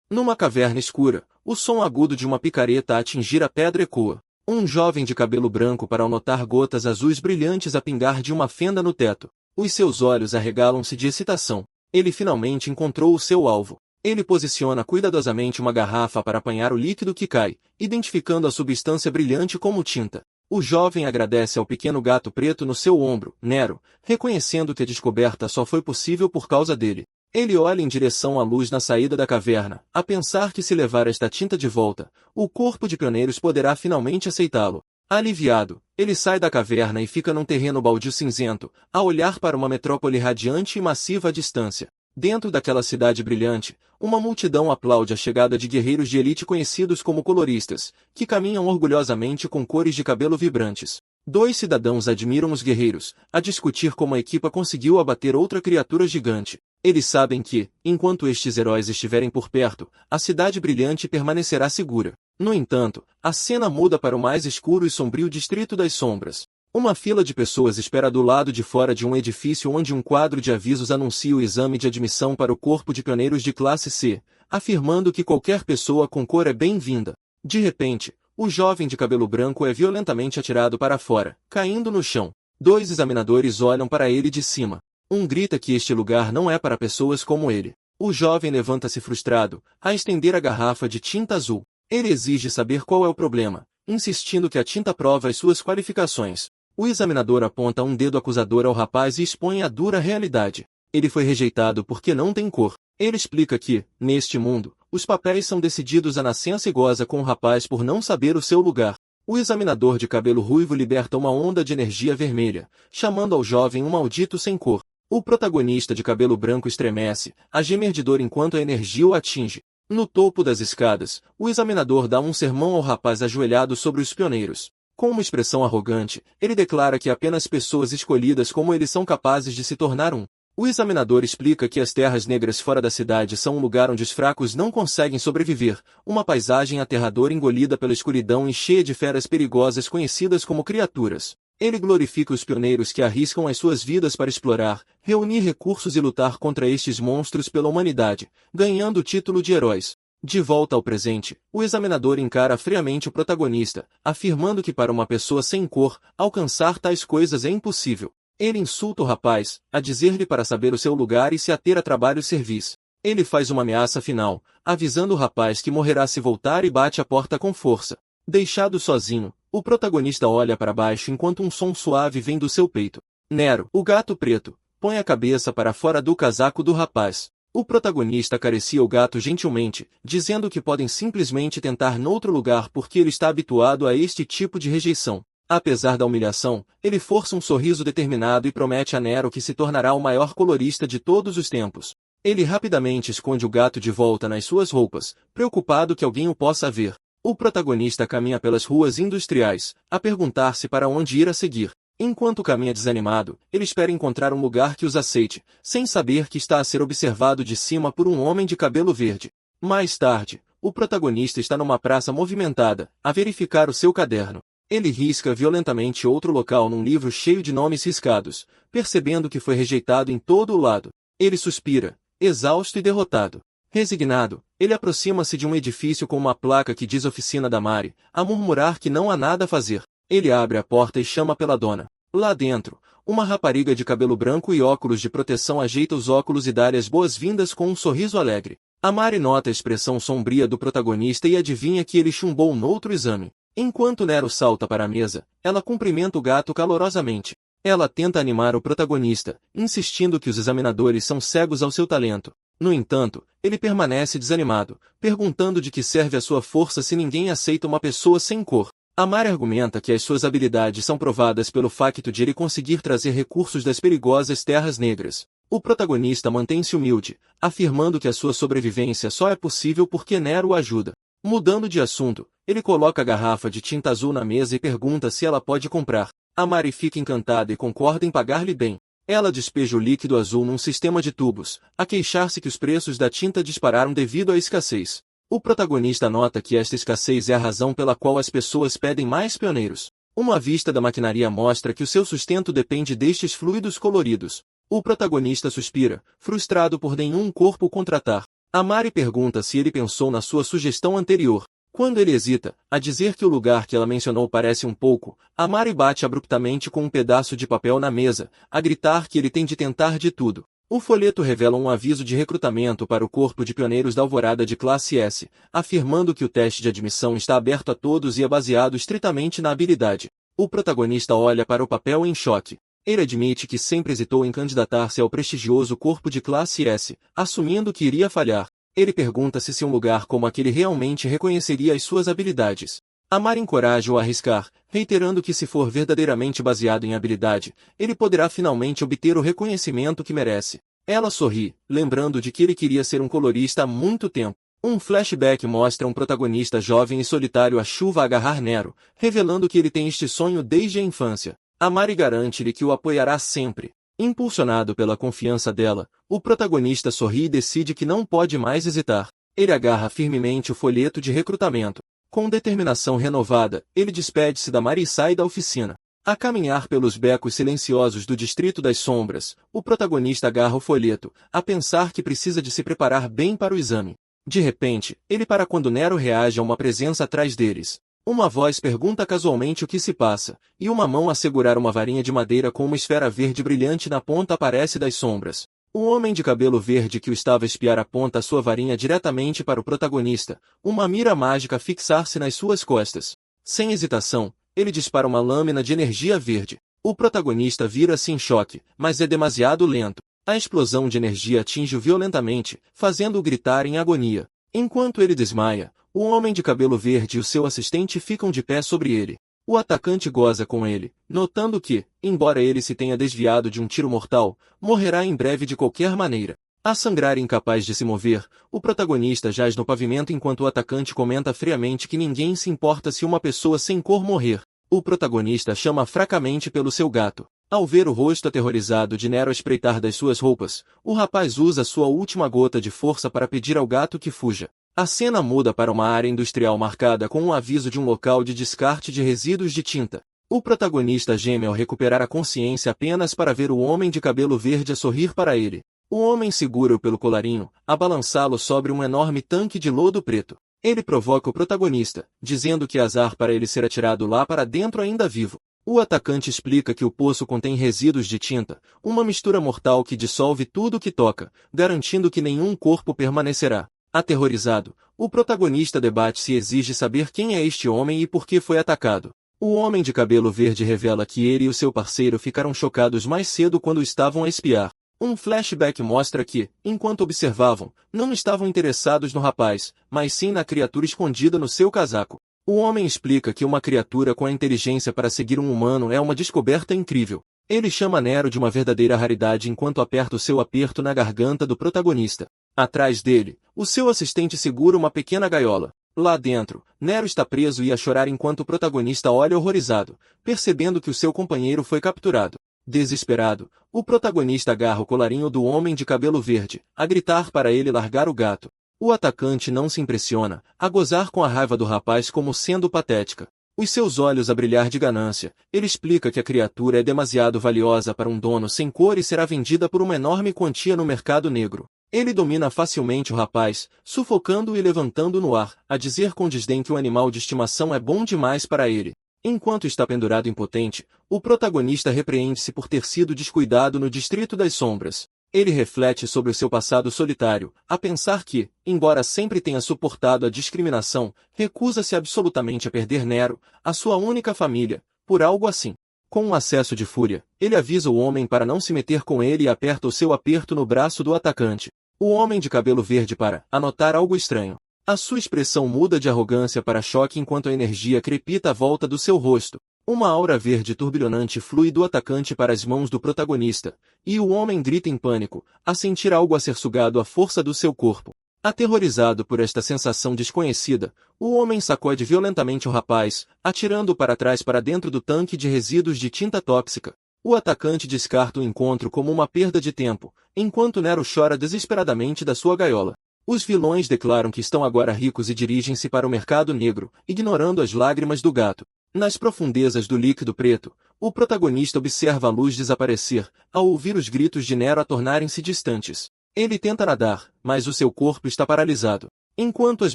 Numa caverna escura, o som agudo de uma picareta a atingir a pedra ecoa. Um jovem de cabelo branco para ao notar gotas azuis brilhantes a pingar de uma fenda no teto. Os seus olhos arregalam-se de excitação. Ele finalmente encontrou o seu alvo. Ele posiciona cuidadosamente uma garrafa para apanhar o líquido que cai, identificando a substância brilhante como tinta. O jovem agradece ao pequeno gato preto no seu ombro, Nero, reconhecendo que a descoberta só foi possível por causa dele. Ele olha em direção à luz na saída da caverna, a pensar que se levar esta tinta de volta, o corpo de pioneiros poderá finalmente aceitá-lo. Aliviado, ele sai da caverna e fica num terreno baldio cinzento, a olhar para uma metrópole radiante e massiva à distância. Dentro daquela cidade brilhante, uma multidão aplaude a chegada de guerreiros de elite conhecidos como coloristas, que caminham orgulhosamente com cores de cabelo vibrantes. Dois cidadãos admiram os guerreiros, a discutir como a equipa conseguiu abater outra criatura gigante. Eles sabem que, enquanto estes heróis estiverem por perto, a cidade brilhante permanecerá segura. No entanto, a cena muda para o mais escuro e sombrio Distrito das Sombras. Uma fila de pessoas espera do lado de fora de um edifício onde um quadro de avisos anuncia o exame de admissão para o Corpo de Pioneiros de Classe C, afirmando que qualquer pessoa com cor é bem-vinda. De repente, o jovem de cabelo branco é violentamente atirado para fora, caindo no chão. Dois examinadores olham para ele de cima. Um grita que este lugar não é para pessoas como ele. O jovem levanta-se frustrado, a estender a garrafa de tinta azul. Ele exige saber qual é o problema, insistindo que a tinta prova as suas qualificações. O examinador aponta um dedo acusador ao rapaz e expõe a dura realidade. Ele foi rejeitado porque não tem cor. Ele explica que, neste mundo, os papéis são decididos à nascença e goza com o rapaz por não saber o seu lugar. O examinador de cabelo ruivo liberta uma onda de energia vermelha, chamando ao jovem um maldito sem cor. O protagonista de cabelo branco estremece, a gemer de dor enquanto a energia o atinge. No topo das escadas, o examinador dá um sermão ao rapaz ajoelhado sobre os pioneiros. Com uma expressão arrogante, ele declara que apenas pessoas escolhidas como ele são capazes de se tornar um. O examinador explica que as terras negras fora da cidade são um lugar onde os fracos não conseguem sobreviver, uma paisagem aterradora engolida pela escuridão e cheia de feras perigosas conhecidas como criaturas. Ele glorifica os pioneiros que arriscam as suas vidas para explorar, reunir recursos e lutar contra estes monstros pela humanidade, ganhando o título de heróis. De volta ao presente, o examinador encara friamente o protagonista, afirmando que para uma pessoa sem cor, alcançar tais coisas é impossível. Ele insulta o rapaz, a dizer-lhe para saber o seu lugar e se ater a trabalho servis. Ele faz uma ameaça final, avisando o rapaz que morrerá se voltar e bate a porta com força. Deixado sozinho, o protagonista olha para baixo enquanto um som suave vem do seu peito. Nero, o gato preto, põe a cabeça para fora do casaco do rapaz. O protagonista acaricia o gato gentilmente, dizendo que podem simplesmente tentar noutro lugar porque ele está habituado a este tipo de rejeição. Apesar da humilhação, ele força um sorriso determinado e promete a Nero que se tornará o maior colorista de todos os tempos. Ele rapidamente esconde o gato de volta nas suas roupas, preocupado que alguém o possa ver. O protagonista caminha pelas ruas industriais, a perguntar-se para onde ir a seguir. Enquanto caminha desanimado, ele espera encontrar um lugar que os aceite, sem saber que está a ser observado de cima por um homem de cabelo verde. Mais tarde, o protagonista está numa praça movimentada, a verificar o seu caderno. Ele risca violentamente outro local num livro cheio de nomes riscados, percebendo que foi rejeitado em todo o lado. Ele suspira, exausto e derrotado. Resignado, ele aproxima-se de um edifício com uma placa que diz Oficina da Mari, a murmurar que não há nada a fazer. Ele abre a porta e chama pela dona. Lá dentro, uma rapariga de cabelo branco e óculos de proteção ajeita os óculos e dá as boas-vindas com um sorriso alegre. A Mari nota a expressão sombria do protagonista e adivinha que ele chumbou noutro exame. Enquanto Nero salta para a mesa, ela cumprimenta o gato calorosamente. Ela tenta animar o protagonista, insistindo que os examinadores são cegos ao seu talento. No entanto, ele permanece desanimado, perguntando de que serve a sua força se ninguém aceita uma pessoa sem cor. A Mari argumenta que as suas habilidades são provadas pelo facto de ele conseguir trazer recursos das perigosas terras negras. O protagonista mantém-se humilde, afirmando que a sua sobrevivência só é possível porque Nero o ajuda. Mudando de assunto, ele coloca a garrafa de tinta azul na mesa e pergunta se ela pode comprar. A Mari fica encantada e concorda em pagar-lhe bem. Ela despeja o líquido azul num sistema de tubos, a queixar-se que os preços da tinta dispararam devido à escassez. O protagonista nota que esta escassez é a razão pela qual as pessoas pedem mais pioneiros. Uma vista da maquinaria mostra que o seu sustento depende destes fluidos coloridos. O protagonista suspira, frustrado por nenhum corpo contratar. Mari pergunta se ele pensou na sua sugestão anterior. Quando ele hesita, a dizer que o lugar que ela mencionou parece um pouco, Mari bate abruptamente com um pedaço de papel na mesa, a gritar que ele tem de tentar de tudo. O folheto revela um aviso de recrutamento para o Corpo de Pioneiros da Alvorada de Classe S, afirmando que o teste de admissão está aberto a todos e é baseado estritamente na habilidade. O protagonista olha para o papel em choque. Ele admite que sempre hesitou em candidatar-se ao prestigioso Corpo de Classe S, assumindo que iria falhar. Ele pergunta-se se um lugar como aquele realmente reconheceria as suas habilidades. Mari encoraja-o a arriscar, reiterando que se for verdadeiramente baseado em habilidade, ele poderá finalmente obter o reconhecimento que merece. Ela sorri, lembrando de que ele queria ser um colorista há muito tempo. Um flashback mostra um protagonista jovem e solitário a chuva agarrar Nero, revelando que ele tem este sonho desde a infância. Mari garante-lhe que o apoiará sempre. Impulsionado pela confiança dela, o protagonista sorri e decide que não pode mais hesitar. Ele agarra firmemente o folheto de recrutamento. Com determinação renovada, ele despede-se da Mari e sai da oficina. A caminhar pelos becos silenciosos do Distrito das Sombras, o protagonista agarra o folheto, a pensar que precisa de se preparar bem para o exame. De repente, ele para quando Nero reage a uma presença atrás deles. Uma voz pergunta casualmente o que se passa, e uma mão a segurar uma varinha de madeira com uma esfera verde brilhante na ponta aparece das sombras. O homem de cabelo verde que o estava a espiar aponta a sua varinha diretamente para o protagonista, uma mira mágica a fixar-se nas suas costas. Sem hesitação, ele dispara uma lâmina de energia verde. O protagonista vira-se em choque, mas é demasiado lento. A explosão de energia atinge-o violentamente, fazendo-o gritar em agonia. Enquanto ele desmaia, o homem de cabelo verde e o seu assistente ficam de pé sobre ele. O atacante goza com ele, notando que, embora ele se tenha desviado de um tiro mortal, morrerá em breve de qualquer maneira. A sangrar e incapaz de se mover, o protagonista jaz no pavimento enquanto o atacante comenta friamente que ninguém se importa se uma pessoa sem cor morrer. O protagonista chama fracamente pelo seu gato. Ao ver o rosto aterrorizado de Nero espreitar das suas roupas, o rapaz usa sua última gota de força para pedir ao gato que fuja. A cena muda para uma área industrial marcada com um aviso de um local de descarte de resíduos de tinta. O protagonista geme ao recuperar a consciência apenas para ver o homem de cabelo verde a sorrir para ele. O homem segura-o pelo colarinho, a balançá-lo sobre um enorme tanque de lodo preto. Ele provoca o protagonista, dizendo que é azar para ele ser atirado lá para dentro ainda vivo. O atacante explica que o poço contém resíduos de tinta, uma mistura mortal que dissolve tudo que toca, garantindo que nenhum corpo permanecerá. Aterrorizado, o protagonista debate se exige saber quem é este homem e por que foi atacado. O homem de cabelo verde revela que ele e o seu parceiro ficaram chocados mais cedo quando estavam a espiar. Um flashback mostra que, enquanto observavam, não estavam interessados no rapaz, mas sim na criatura escondida no seu casaco. O homem explica que uma criatura com a inteligência para seguir um humano é uma descoberta incrível. Ele chama Nero de uma verdadeira raridade enquanto aperta o seu aperto na garganta do protagonista. Atrás dele, o seu assistente segura uma pequena gaiola. Lá dentro, Nero está preso e a chorar enquanto o protagonista olha horrorizado, percebendo que o seu companheiro foi capturado. Desesperado, o protagonista agarra o colarinho do homem de cabelo verde, a gritar para ele largar o gato. O atacante não se impressiona, a gozar com a raiva do rapaz como sendo patética. Os seus olhos a brilhar de ganância, ele explica que a criatura é demasiado valiosa para um dono sem cor e será vendida por uma enorme quantia no mercado negro. Ele domina facilmente o rapaz, sufocando-o e levantando no ar, a dizer com desdém que o animal de estimação é bom demais para ele. Enquanto está pendurado impotente, o protagonista repreende-se por ter sido descuidado no Distrito das Sombras. Ele reflete sobre o seu passado solitário, a pensar que, embora sempre tenha suportado a discriminação, recusa-se absolutamente a perder Nero, a sua única família, por algo assim. Com um acesso de fúria, ele avisa o homem para não se meter com ele e aperta o seu aperto no braço do atacante. O homem de cabelo verde para anotar algo estranho. A sua expressão muda de arrogância para choque enquanto a energia crepita à volta do seu rosto. Uma aura verde turbilhonante flui do atacante para as mãos do protagonista, e o homem grita em pânico, a sentir algo a ser sugado à força do seu corpo. Aterrorizado por esta sensação desconhecida, o homem sacode violentamente o rapaz, atirando-o para trás para dentro do tanque de resíduos de tinta tóxica. O atacante descarta o encontro como uma perda de tempo, enquanto Nero chora desesperadamente da sua gaiola. Os vilões declaram que estão agora ricos e dirigem-se para o mercado negro, ignorando as lágrimas do gato. Nas profundezas do líquido preto, o protagonista observa a luz desaparecer, ao ouvir os gritos de Nero a tornarem-se distantes. Ele tenta nadar, mas o seu corpo está paralisado. Enquanto as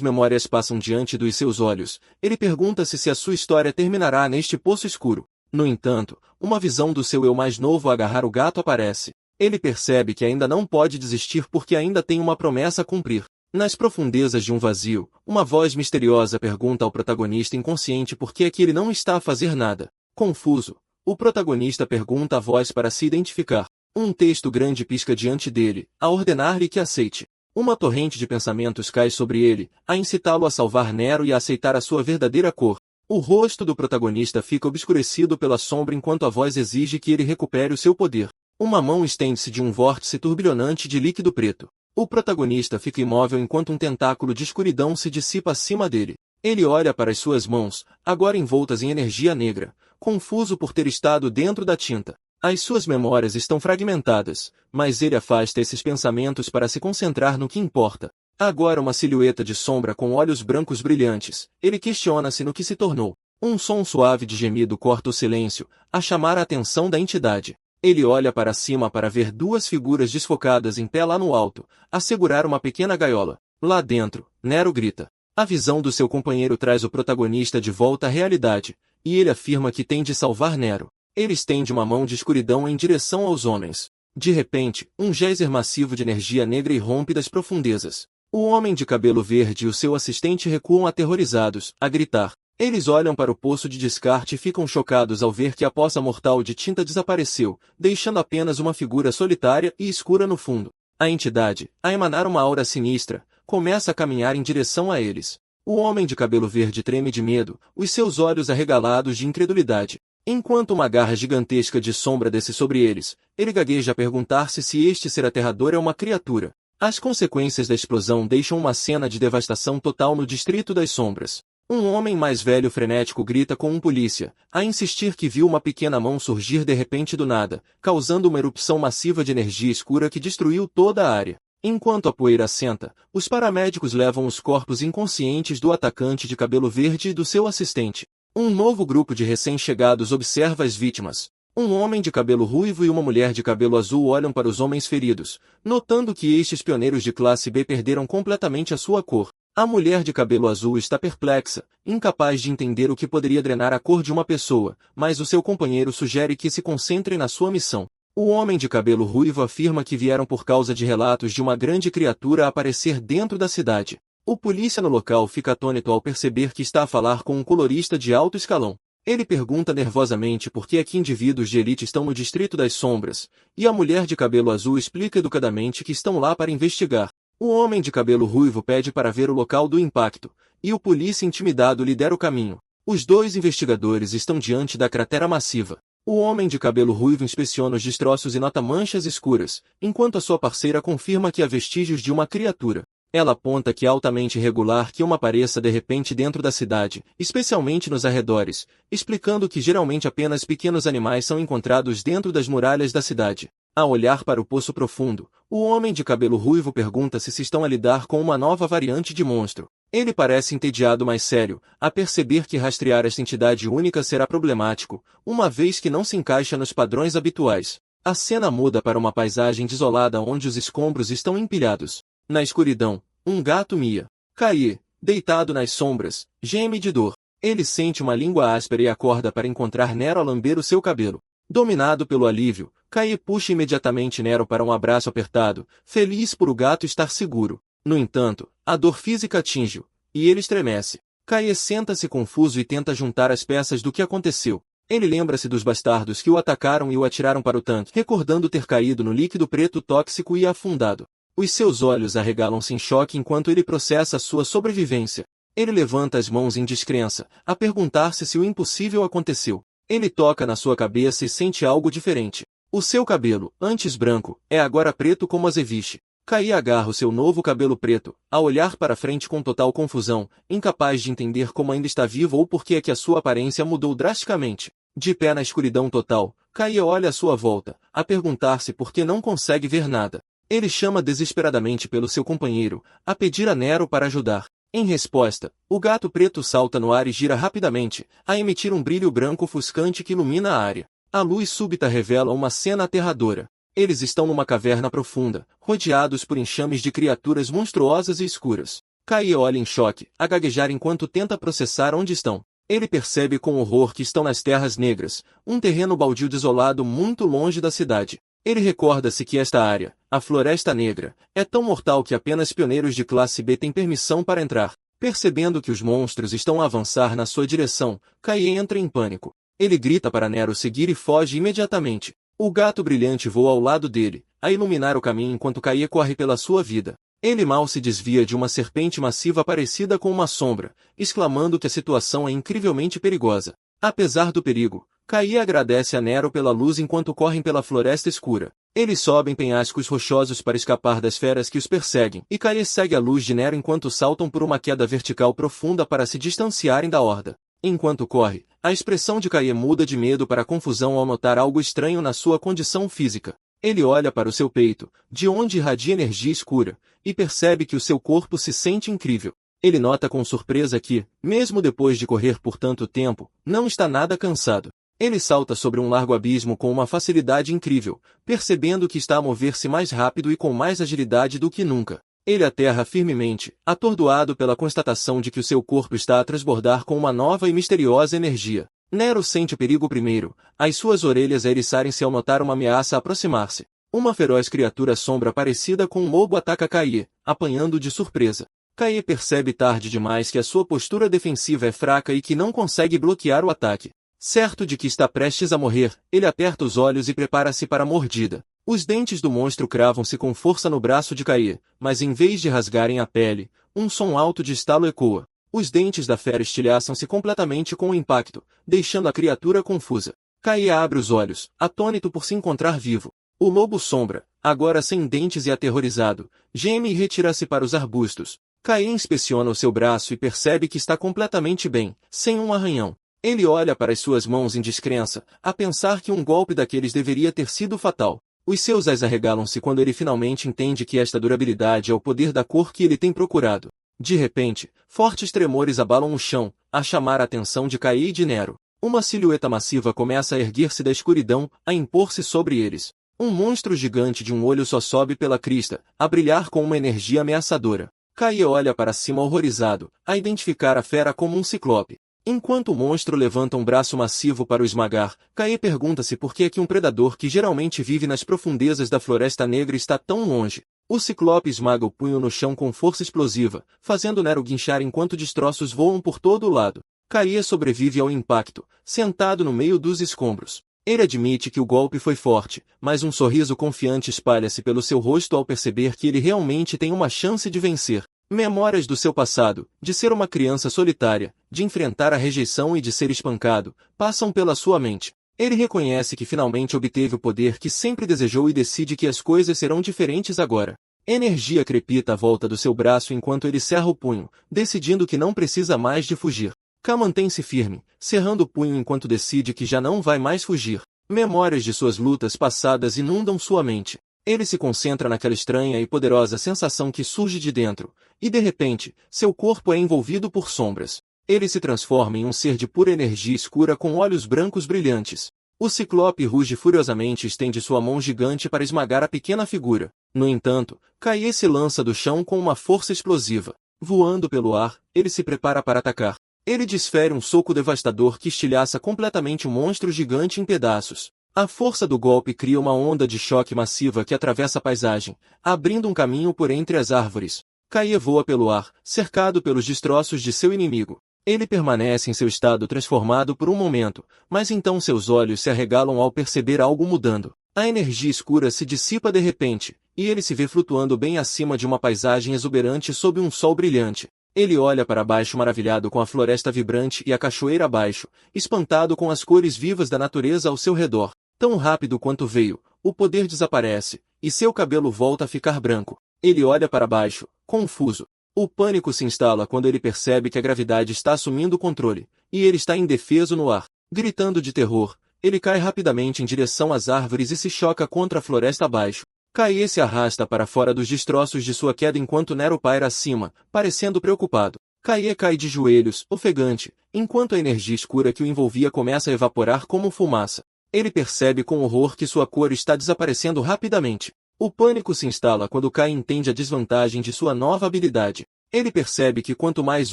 memórias passam diante dos seus olhos, ele pergunta-se se a sua história terminará neste poço escuro. No entanto, uma visão do seu eu mais novo a agarrar o gato aparece. Ele percebe que ainda não pode desistir porque ainda tem uma promessa a cumprir. Nas profundezas de um vazio, uma voz misteriosa pergunta ao protagonista inconsciente por que é que ele não está a fazer nada. Confuso, o protagonista pergunta à voz para se identificar. Um texto grande pisca diante dele, a ordenar-lhe que aceite. Uma torrente de pensamentos cai sobre ele, a incitá-lo a salvar Nero e a aceitar a sua verdadeira cor. O rosto do protagonista fica obscurecido pela sombra enquanto a voz exige que ele recupere o seu poder. Uma mão estende-se de um vórtice turbilhonante de líquido preto. O protagonista fica imóvel enquanto um tentáculo de escuridão se dissipa acima dele. Ele olha para as suas mãos, agora envoltas em energia negra, confuso por ter estado dentro da tinta. As suas memórias estão fragmentadas, mas ele afasta esses pensamentos para se concentrar no que importa. Agora uma silhueta de sombra com olhos brancos brilhantes, ele questiona-se no que se tornou. Um som suave de gemido corta o silêncio, a chamar a atenção da entidade. Ele olha para cima para ver duas figuras desfocadas em pé lá no alto, a segurar uma pequena gaiola. Lá dentro, Nero grita. A visão do seu companheiro traz o protagonista de volta à realidade, e ele afirma que tem de salvar Nero. Ele estende uma mão de escuridão em direção aos homens. De repente, um geyser massivo de energia negra irrompe das profundezas. O homem de cabelo verde e o seu assistente recuam aterrorizados, a gritar. Eles olham para o poço de descarte e ficam chocados ao ver que a poça mortal de tinta desapareceu, deixando apenas uma figura solitária e escura no fundo. A entidade, a emanar uma aura sinistra, começa a caminhar em direção a eles. O homem de cabelo verde treme de medo, os seus olhos arregalados de incredulidade. Enquanto uma garra gigantesca de sombra desce sobre eles, ele gagueja a perguntar-se se este ser aterrador é uma criatura. As consequências da explosão deixam uma cena de devastação total no Distrito das Sombras. Um homem mais velho frenético grita com um polícia, a insistir que viu uma pequena mão surgir de repente do nada, causando uma erupção massiva de energia escura que destruiu toda a área. Enquanto a poeira assenta, os paramédicos levam os corpos inconscientes do atacante de cabelo verde e do seu assistente. Um novo grupo de recém-chegados observa as vítimas. Um homem de cabelo ruivo e uma mulher de cabelo azul olham para os homens feridos, notando que estes pioneiros de classe B perderam completamente a sua cor. A mulher de cabelo azul está perplexa, incapaz de entender o que poderia drenar a cor de uma pessoa, mas o seu companheiro sugere que se concentre na sua missão. O homem de cabelo ruivo afirma que vieram por causa de relatos de uma grande criatura a aparecer dentro da cidade. O polícia no local fica atônito ao perceber que está a falar com um colorista de alto escalão. Ele pergunta nervosamente por que é que indivíduos de elite estão no Distrito das Sombras, e a mulher de cabelo azul explica educadamente que estão lá para investigar. O homem de cabelo ruivo pede para ver o local do impacto, e o polícia intimidado lhe der o caminho. Os dois investigadores estão diante da cratera massiva. O homem de cabelo ruivo inspeciona os destroços e nota manchas escuras, enquanto a sua parceira confirma que há vestígios de uma criatura. Ela aponta que é altamente irregular que uma apareça de repente dentro da cidade, especialmente nos arredores, explicando que geralmente apenas pequenos animais são encontrados dentro das muralhas da cidade. Ao olhar para o poço profundo, o homem de cabelo ruivo pergunta-se se estão a lidar com uma nova variante de monstro. Ele parece entediado mais sério, a perceber que rastrear esta entidade única será problemático, uma vez que não se encaixa nos padrões habituais. A cena muda para uma paisagem desolada onde os escombros estão empilhados. Na escuridão, um gato mia. Caie, deitado nas sombras, geme de dor. Ele sente uma língua áspera e acorda para encontrar Nero a lamber o seu cabelo. Dominado pelo alívio, Caie puxa imediatamente Nero para um abraço apertado, feliz por o gato estar seguro. No entanto, a dor física atinge-o, e ele estremece. Caie senta-se confuso e tenta juntar as peças do que aconteceu. Ele lembra-se dos bastardos que o atacaram e o atiraram para o tanque, recordando ter caído no líquido preto tóxico e afundado. Os seus olhos arregalam-se em choque enquanto ele processa sua sobrevivência. Ele levanta as mãos em descrença, a perguntar-se se o impossível aconteceu. Ele toca na sua cabeça e sente algo diferente. O seu cabelo, antes branco, é agora preto como azeviche. Caia agarra o seu novo cabelo preto, a olhar para frente com total confusão, incapaz de entender como ainda está vivo ou por que é que a sua aparência mudou drasticamente. De pé na escuridão total, Caia olha à sua volta, a perguntar-se por que não consegue ver nada. Ele chama desesperadamente pelo seu companheiro, a pedir a Nero para ajudar. Em resposta, o gato preto salta no ar e gira rapidamente, a emitir um brilho branco ofuscante que ilumina a área. A luz súbita revela uma cena aterradora. Eles estão numa caverna profunda, rodeados por enxames de criaturas monstruosas e escuras. Kaie olha em choque, a gaguejar enquanto tenta processar onde estão. Ele percebe com horror que estão nas Terras Negras, um terreno baldio desolado muito longe da cidade. Ele recorda-se que esta área, a Floresta Negra, é tão mortal que apenas pioneiros de classe B têm permissão para entrar. Percebendo que os monstros estão a avançar na sua direção, Kaie entra em pânico. Ele grita para Nero seguir e foge imediatamente. O gato brilhante voa ao lado dele, a iluminar o caminho enquanto Kaie corre pela sua vida. Ele mal se desvia de uma serpente massiva parecida com uma sombra, exclamando que a situação é incrivelmente perigosa. Apesar do perigo, Kaie agradece a Nero pela luz enquanto correm pela floresta escura. Eles sobem penhascos rochosos para escapar das feras que os perseguem, e Kaie segue a luz de Nero enquanto saltam por uma queda vertical profunda para se distanciarem da horda. Enquanto corre, a expressão de Kaie muda de medo para confusão ao notar algo estranho na sua condição física. Ele olha para o seu peito, de onde irradia energia escura, e percebe que o seu corpo se sente incrível. Ele nota com surpresa que, mesmo depois de correr por tanto tempo, não está nada cansado. Ele salta sobre um largo abismo com uma facilidade incrível, percebendo que está a mover-se mais rápido e com mais agilidade do que nunca. Ele aterra firmemente, atordoado pela constatação de que o seu corpo está a transbordar com uma nova e misteriosa energia. Nero sente o perigo primeiro, as suas orelhas a eriçarem-se ao notar uma ameaça aproximar-se. Uma feroz criatura sombra parecida com um lobo ataca Kaie, apanhando de surpresa. Kaie percebe tarde demais que a sua postura defensiva é fraca e que não consegue bloquear o ataque. Certo de que está prestes a morrer, ele aperta os olhos e prepara-se para a mordida. Os dentes do monstro cravam-se com força no braço de Kaie, mas em vez de rasgarem a pele, um som alto de estalo ecoa. Os dentes da fera estilhaçam-se completamente com o impacto, deixando a criatura confusa. Kaie abre os olhos, atônito por se encontrar vivo. O lobo sombra, agora sem dentes e aterrorizado, geme e retira-se para os arbustos. Kaie inspeciona o seu braço e percebe que está completamente bem, sem um arranhão. Ele olha para as suas mãos em descrença, a pensar que um golpe daqueles deveria ter sido fatal. Os seus ais arregalam-se quando ele finalmente entende que esta durabilidade é o poder da cor que ele tem procurado. De repente, fortes tremores abalam o chão, a chamar a atenção de Kaie e de Nero. Uma silhueta massiva começa a erguer-se da escuridão, a impor-se sobre eles. Um monstro gigante de um olho só sobe pela crista, a brilhar com uma energia ameaçadora. Kaie olha para cima horrorizado, a identificar a fera como um ciclope. Enquanto o monstro levanta um braço massivo para o esmagar, Kaie pergunta-se por que é que um predador que geralmente vive nas profundezas da Floresta Negra está tão longe. O ciclope esmaga o punho no chão com força explosiva, fazendo Nero guinchar enquanto destroços voam por todo o lado. Kaie sobrevive ao impacto, sentado no meio dos escombros. Ele admite que o golpe foi forte, mas um sorriso confiante espalha-se pelo seu rosto ao perceber que ele realmente tem uma chance de vencer. Memórias do seu passado, de ser uma criança solitária, de enfrentar a rejeição e de ser espancado, passam pela sua mente. Ele reconhece que finalmente obteve o poder que sempre desejou e decide que as coisas serão diferentes agora. Energia crepita à volta do seu braço enquanto ele cerra o punho, decidindo que não precisa mais de fugir. Ka mantém-se firme, cerrando o punho enquanto decide que já não vai mais fugir. Memórias de suas lutas passadas inundam sua mente. Ele se concentra naquela estranha e poderosa sensação que surge de dentro, e de repente, seu corpo é envolvido por sombras. Ele se transforma em um ser de pura energia escura com olhos brancos brilhantes. O ciclope ruge furiosamente e estende sua mão gigante para esmagar a pequena figura. No entanto, Kaie se lança do chão com uma força explosiva. Voando pelo ar, ele se prepara para atacar. Ele desfere um soco devastador que estilhaça completamente o monstro gigante em pedaços. A força do golpe cria uma onda de choque massiva que atravessa a paisagem, abrindo um caminho por entre as árvores. Kaie voa pelo ar, cercado pelos destroços de seu inimigo. Ele permanece em seu estado transformado por um momento, mas então seus olhos se arregalam ao perceber algo mudando. A energia escura se dissipa de repente, e ele se vê flutuando bem acima de uma paisagem exuberante sob um sol brilhante. Ele olha para baixo maravilhado com a floresta vibrante e a cachoeira abaixo, espantado com as cores vivas da natureza ao seu redor. Tão rápido quanto veio, o poder desaparece, e seu cabelo volta a ficar branco. Ele olha para baixo, confuso. O pânico se instala quando ele percebe que a gravidade está assumindo o controle, e ele está indefeso no ar. Gritando de terror, ele cai rapidamente em direção às árvores e se choca contra a floresta abaixo. Kaie se arrasta para fora dos destroços de sua queda enquanto Nero paira acima, parecendo preocupado. Kaie cai de joelhos, ofegante, enquanto a energia escura que o envolvia começa a evaporar como fumaça. Ele percebe com horror que sua cor está desaparecendo rapidamente. O pânico se instala quando Kai entende a desvantagem de sua nova habilidade. Ele percebe que quanto mais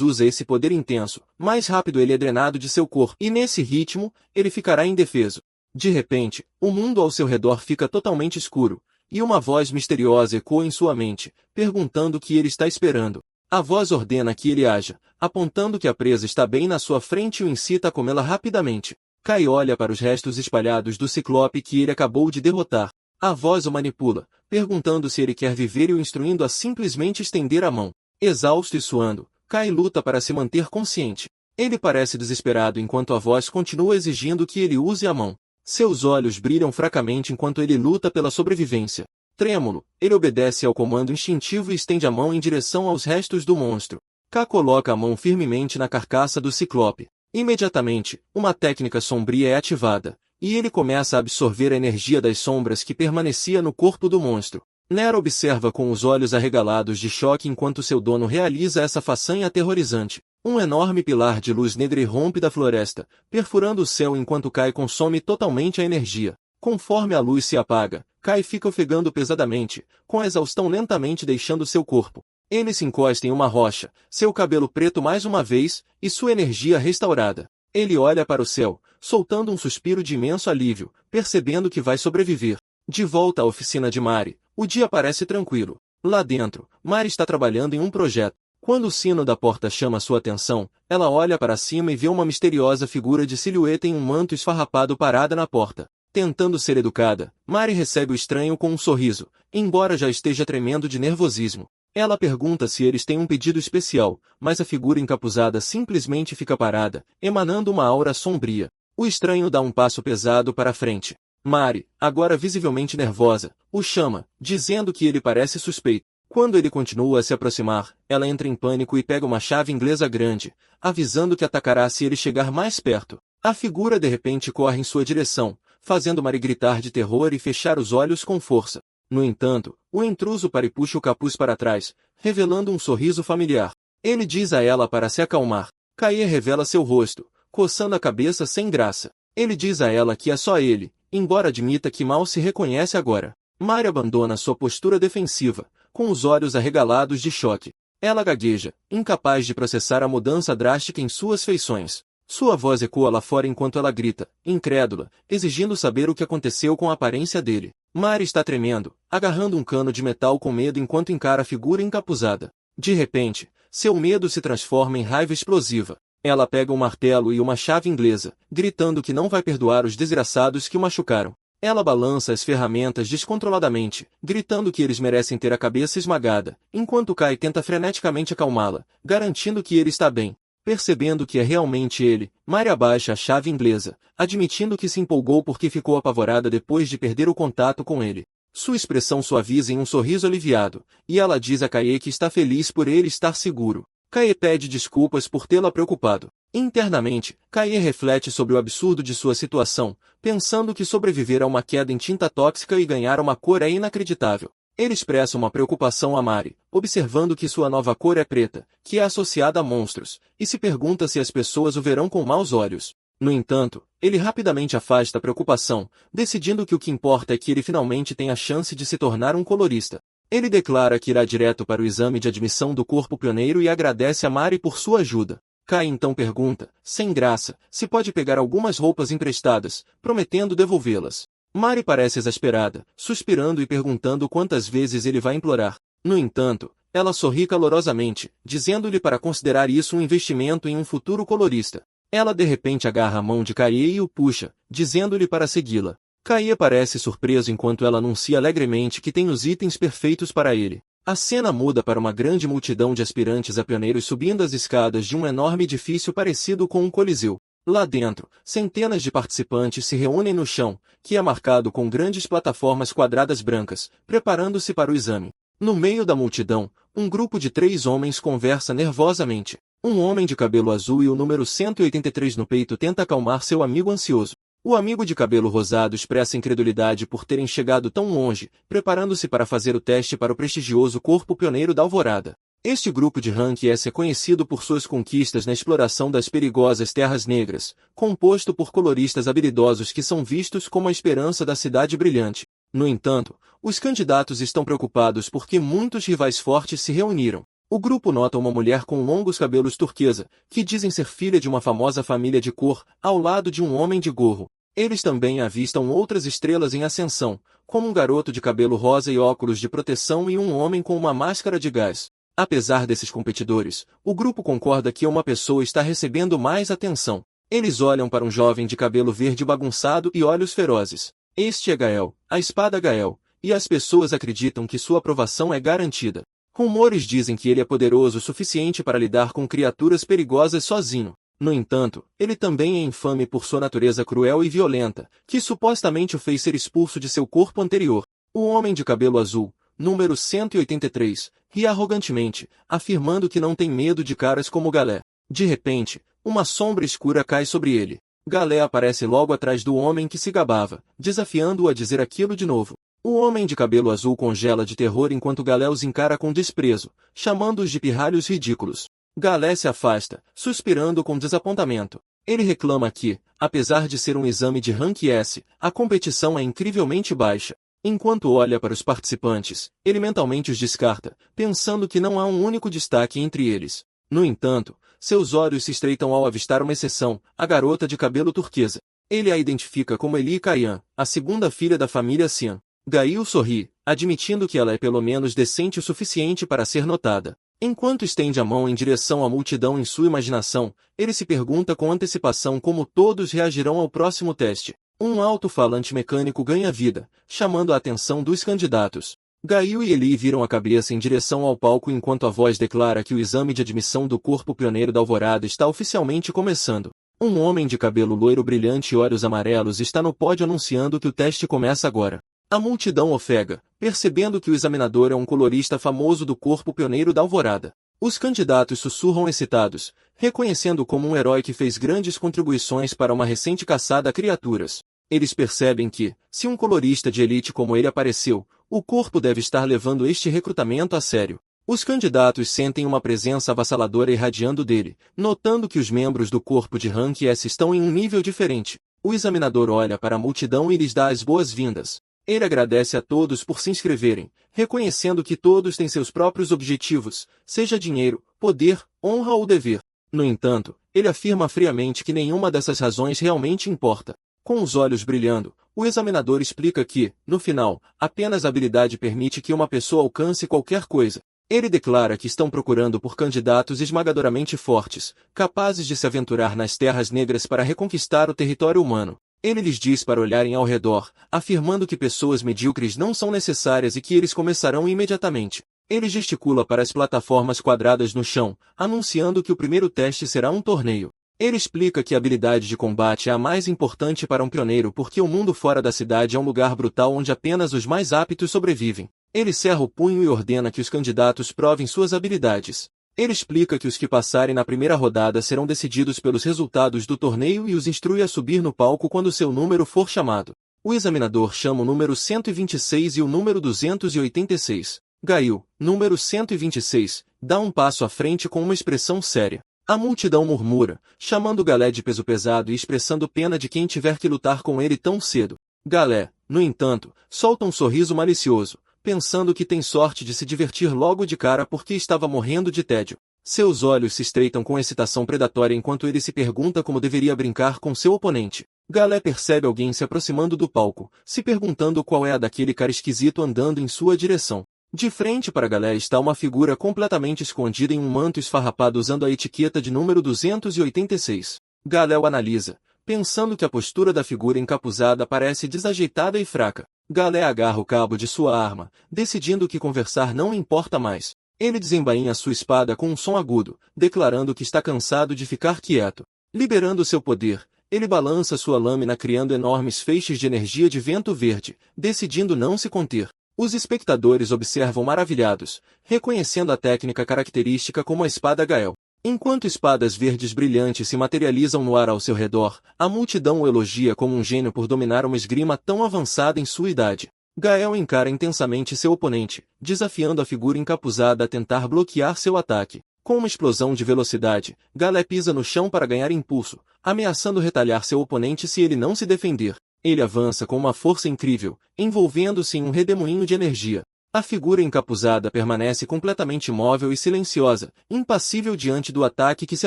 usa esse poder intenso, mais rápido ele é drenado de seu corpo, e nesse ritmo, ele ficará indefeso. De repente, o mundo ao seu redor fica totalmente escuro, e uma voz misteriosa ecoa em sua mente, perguntando o que ele está esperando. A voz ordena que ele haja, apontando que a presa está bem na sua frente e o incita a comê-la rapidamente. Kai olha para os restos espalhados do ciclope que ele acabou de derrotar. A voz o manipula, perguntando se ele quer viver e o instruindo a simplesmente estender a mão. Exausto e suando, Kai luta para se manter consciente. Ele parece desesperado enquanto a voz continua exigindo que ele use a mão. Seus olhos brilham fracamente enquanto ele luta pela sobrevivência. Trêmulo, ele obedece ao comando instintivo e estende a mão em direção aos restos do monstro. K coloca a mão firmemente na carcaça do ciclope. Imediatamente, uma técnica sombria é ativada, e ele começa a absorver a energia das sombras que permanecia no corpo do monstro. Nero observa com os olhos arregalados de choque enquanto seu dono realiza essa façanha aterrorizante. Um enorme pilar de luz negra irrompe da floresta, perfurando o céu enquanto Kai consome totalmente a energia. Conforme a luz se apaga, Kai fica ofegando pesadamente, com a exaustão lentamente deixando seu corpo. Ele se encosta em uma rocha, seu cabelo preto mais uma vez, e sua energia restaurada. Ele olha para o céu, soltando um suspiro de imenso alívio, percebendo que vai sobreviver. De volta à oficina de Mari, o dia parece tranquilo. Lá dentro, Mari está trabalhando em um projeto. Quando o sino da porta chama sua atenção, ela olha para cima e vê uma misteriosa figura de silhueta em um manto esfarrapado parada na porta. Tentando ser educada, Mari recebe o estranho com um sorriso, embora já esteja tremendo de nervosismo. Ela pergunta se eles têm um pedido especial, mas a figura encapuzada simplesmente fica parada, emanando uma aura sombria. O estranho dá um passo pesado para a frente. Mari, agora visivelmente nervosa, o chama, dizendo que ele parece suspeito. Quando ele continua a se aproximar, ela entra em pânico e pega uma chave inglesa grande, avisando que atacará se ele chegar mais perto. A figura de repente corre em sua direção, fazendo Mari gritar de terror e fechar os olhos com força. No entanto, o intruso para e puxa o capuz para trás, revelando um sorriso familiar. Ele diz a ela para se acalmar. Kaie revela seu rosto, coçando a cabeça sem graça. Ele diz a ela que é só ele, embora admita que mal se reconhece agora. Mari abandona sua postura defensiva, com os olhos arregalados de choque. Ela gagueja, incapaz de processar a mudança drástica em suas feições. Sua voz ecoa lá fora enquanto ela grita, incrédula, exigindo saber o que aconteceu com a aparência dele. Mari está tremendo, agarrando um cano de metal com medo enquanto encara a figura encapuzada. De repente, seu medo se transforma em raiva explosiva. Ela pega um martelo e uma chave inglesa, gritando que não vai perdoar os desgraçados que o machucaram. Ela balança as ferramentas descontroladamente, gritando que eles merecem ter a cabeça esmagada, enquanto Kai tenta freneticamente acalmá-la, garantindo que ele está bem. Percebendo que é realmente ele, Mari abaixa a chave inglesa, admitindo que se empolgou porque ficou apavorada depois de perder o contato com ele. Sua expressão suaviza em um sorriso aliviado, e ela diz a Kaie que está feliz por ele estar seguro. Kaie pede desculpas por tê-la preocupado. Internamente, Kaie reflete sobre o absurdo de sua situação, pensando que sobreviver a uma queda em tinta tóxica e ganhar uma cor é inacreditável. Ele expressa uma preocupação a Mari, observando que sua nova cor é preta, que é associada a monstros, e se pergunta se as pessoas o verão com maus olhos. No entanto, ele rapidamente afasta a preocupação, decidindo que o que importa é que ele finalmente tem a chance de se tornar um colorista. Ele declara que irá direto para o exame de admissão do corpo pioneiro e agradece a Mari por sua ajuda. Kai então pergunta, sem graça, se pode pegar algumas roupas emprestadas, prometendo devolvê-las. Mari parece exasperada, suspirando e perguntando quantas vezes ele vai implorar. No entanto, ela sorri calorosamente, dizendo-lhe para considerar isso um investimento em um futuro colorista. Ela de repente agarra a mão de Kaie e o puxa, dizendo-lhe para segui-la. Kaie parece surpreso enquanto ela anuncia alegremente que tem os itens perfeitos para ele. A cena muda para uma grande multidão de aspirantes a pioneiros subindo as escadas de um enorme edifício parecido com um coliseu. Lá dentro, centenas de participantes se reúnem no chão, que é marcado com grandes plataformas quadradas brancas, preparando-se para o exame. No meio da multidão, um grupo de 3 homens conversa nervosamente. Um homem de cabelo azul e o número 183 no peito tenta acalmar seu amigo ansioso. O amigo de cabelo rosado expressa incredulidade por terem chegado tão longe, preparando-se para fazer o teste para o prestigioso corpo pioneiro da Alvorada. Este grupo de rank S é conhecido por suas conquistas na exploração das perigosas terras negras, composto por coloristas habilidosos que são vistos como a esperança da cidade brilhante. No entanto, os candidatos estão preocupados porque muitos rivais fortes se reuniram. O grupo nota uma mulher com longos cabelos turquesa, que dizem ser filha de uma famosa família de cor, ao lado de um homem de gorro. Eles também avistam outras estrelas em ascensão, como um garoto de cabelo rosa e óculos de proteção e um homem com uma máscara de gás. Apesar desses competidores, o grupo concorda que uma pessoa está recebendo mais atenção. Eles olham para um jovem de cabelo verde bagunçado e olhos ferozes. Este é Gael, a espada Gael, e as pessoas acreditam que sua aprovação é garantida. Rumores dizem que ele é poderoso o suficiente para lidar com criaturas perigosas sozinho. No entanto, ele também é infame por sua natureza cruel e violenta, que supostamente o fez ser expulso de seu corpo anterior. O homem de cabelo azul, número 183, ri arrogantemente, afirmando que não tem medo de caras como Galé. De repente, uma sombra escura cai sobre ele. Galé aparece logo atrás do homem que se gabava, desafiando-o a dizer aquilo de novo. O homem de cabelo azul congela de terror enquanto Galé os encara com desprezo, chamando-os de pirralhos ridículos. Galé se afasta, suspirando com desapontamento. Ele reclama que, apesar de ser um exame de rank S, a competição é incrivelmente baixa. Enquanto olha para os participantes, ele mentalmente os descarta, pensando que não há um único destaque entre eles. No entanto, seus olhos se estreitam ao avistar uma exceção, a garota de cabelo turquesa. Ele a identifica como Eli Kayan, a segunda filha da família Sian. Gail sorri, admitindo que ela é pelo menos decente o suficiente para ser notada. Enquanto estende a mão em direção à multidão em sua imaginação, ele se pergunta com antecipação como todos reagirão ao próximo teste. Um alto-falante mecânico ganha vida, chamando a atenção dos candidatos. Gail e Eli viram a cabeça em direção ao palco enquanto a voz declara que o exame de admissão do corpo pioneiro da Alvorada está oficialmente começando. Um homem de cabelo loiro brilhante e olhos amarelos está no pódio anunciando que o teste começa agora. A multidão ofega, percebendo que o examinador é um colorista famoso do corpo pioneiro da Alvorada. Os candidatos sussurram excitados, reconhecendo como um herói que fez grandes contribuições para uma recente caçada a criaturas. Eles percebem que, se um colorista de elite como ele apareceu, o corpo deve estar levando este recrutamento a sério. Os candidatos sentem uma presença avassaladora irradiando dele, notando que os membros do corpo de rank S estão em um nível diferente. O examinador olha para a multidão e lhes dá as boas-vindas. Ele agradece a todos por se inscreverem, reconhecendo que todos têm seus próprios objetivos, seja dinheiro, poder, honra ou dever. No entanto, ele afirma friamente que nenhuma dessas razões realmente importa. Com os olhos brilhando, o examinador explica que, no final, apenas a habilidade permite que uma pessoa alcance qualquer coisa. Ele declara que estão procurando por candidatos esmagadoramente fortes, capazes de se aventurar nas terras negras para reconquistar o território humano. Ele lhes diz para olharem ao redor, afirmando que pessoas medíocres não são necessárias e que eles começarão imediatamente. Ele gesticula para as plataformas quadradas no chão, anunciando que o primeiro teste será um torneio. Ele explica que a habilidade de combate é a mais importante para um pioneiro porque o mundo fora da cidade é um lugar brutal onde apenas os mais aptos sobrevivem. Ele cerra o punho e ordena que os candidatos provem suas habilidades. Ele explica que os que passarem na primeira rodada serão decididos pelos resultados do torneio e os instrui a subir no palco quando seu número for chamado. O examinador chama o número 126 e o número 286. Gail, número 126, dá um passo à frente com uma expressão séria. A multidão murmura, chamando Galé de peso pesado e expressando pena de quem tiver que lutar com ele tão cedo. Galé, no entanto, solta um sorriso malicioso, pensando que tem sorte de se divertir logo de cara porque estava morrendo de tédio. Seus olhos se estreitam com excitação predatória enquanto ele se pergunta como deveria brincar com seu oponente. Galé percebe alguém se aproximando do palco, se perguntando qual é a daquele cara esquisito andando em sua direção. De frente para Galé está uma figura completamente escondida em um manto esfarrapado usando a etiqueta de número 286. Galé o analisa, pensando que a postura da figura encapuzada parece desajeitada e fraca. Galé agarra o cabo de sua arma, decidindo que conversar não importa mais. Ele desembainha sua espada com um som agudo, declarando que está cansado de ficar quieto. Liberando seu poder, ele balança sua lâmina criando enormes feixes de energia de vento verde, decidindo não se conter. Os espectadores observam maravilhados, reconhecendo a técnica característica como a espada Gael. Enquanto espadas verdes brilhantes se materializam no ar ao seu redor, a multidão o elogia como um gênio por dominar uma esgrima tão avançada em sua idade. Gael encara intensamente seu oponente, desafiando a figura encapuzada a tentar bloquear seu ataque. Com uma explosão de velocidade, Galé pisa no chão para ganhar impulso, ameaçando retalhar seu oponente se ele não se defender. Ele avança com uma força incrível, envolvendo-se em um redemoinho de energia. A figura encapuzada permanece completamente imóvel e silenciosa, impassível diante do ataque que se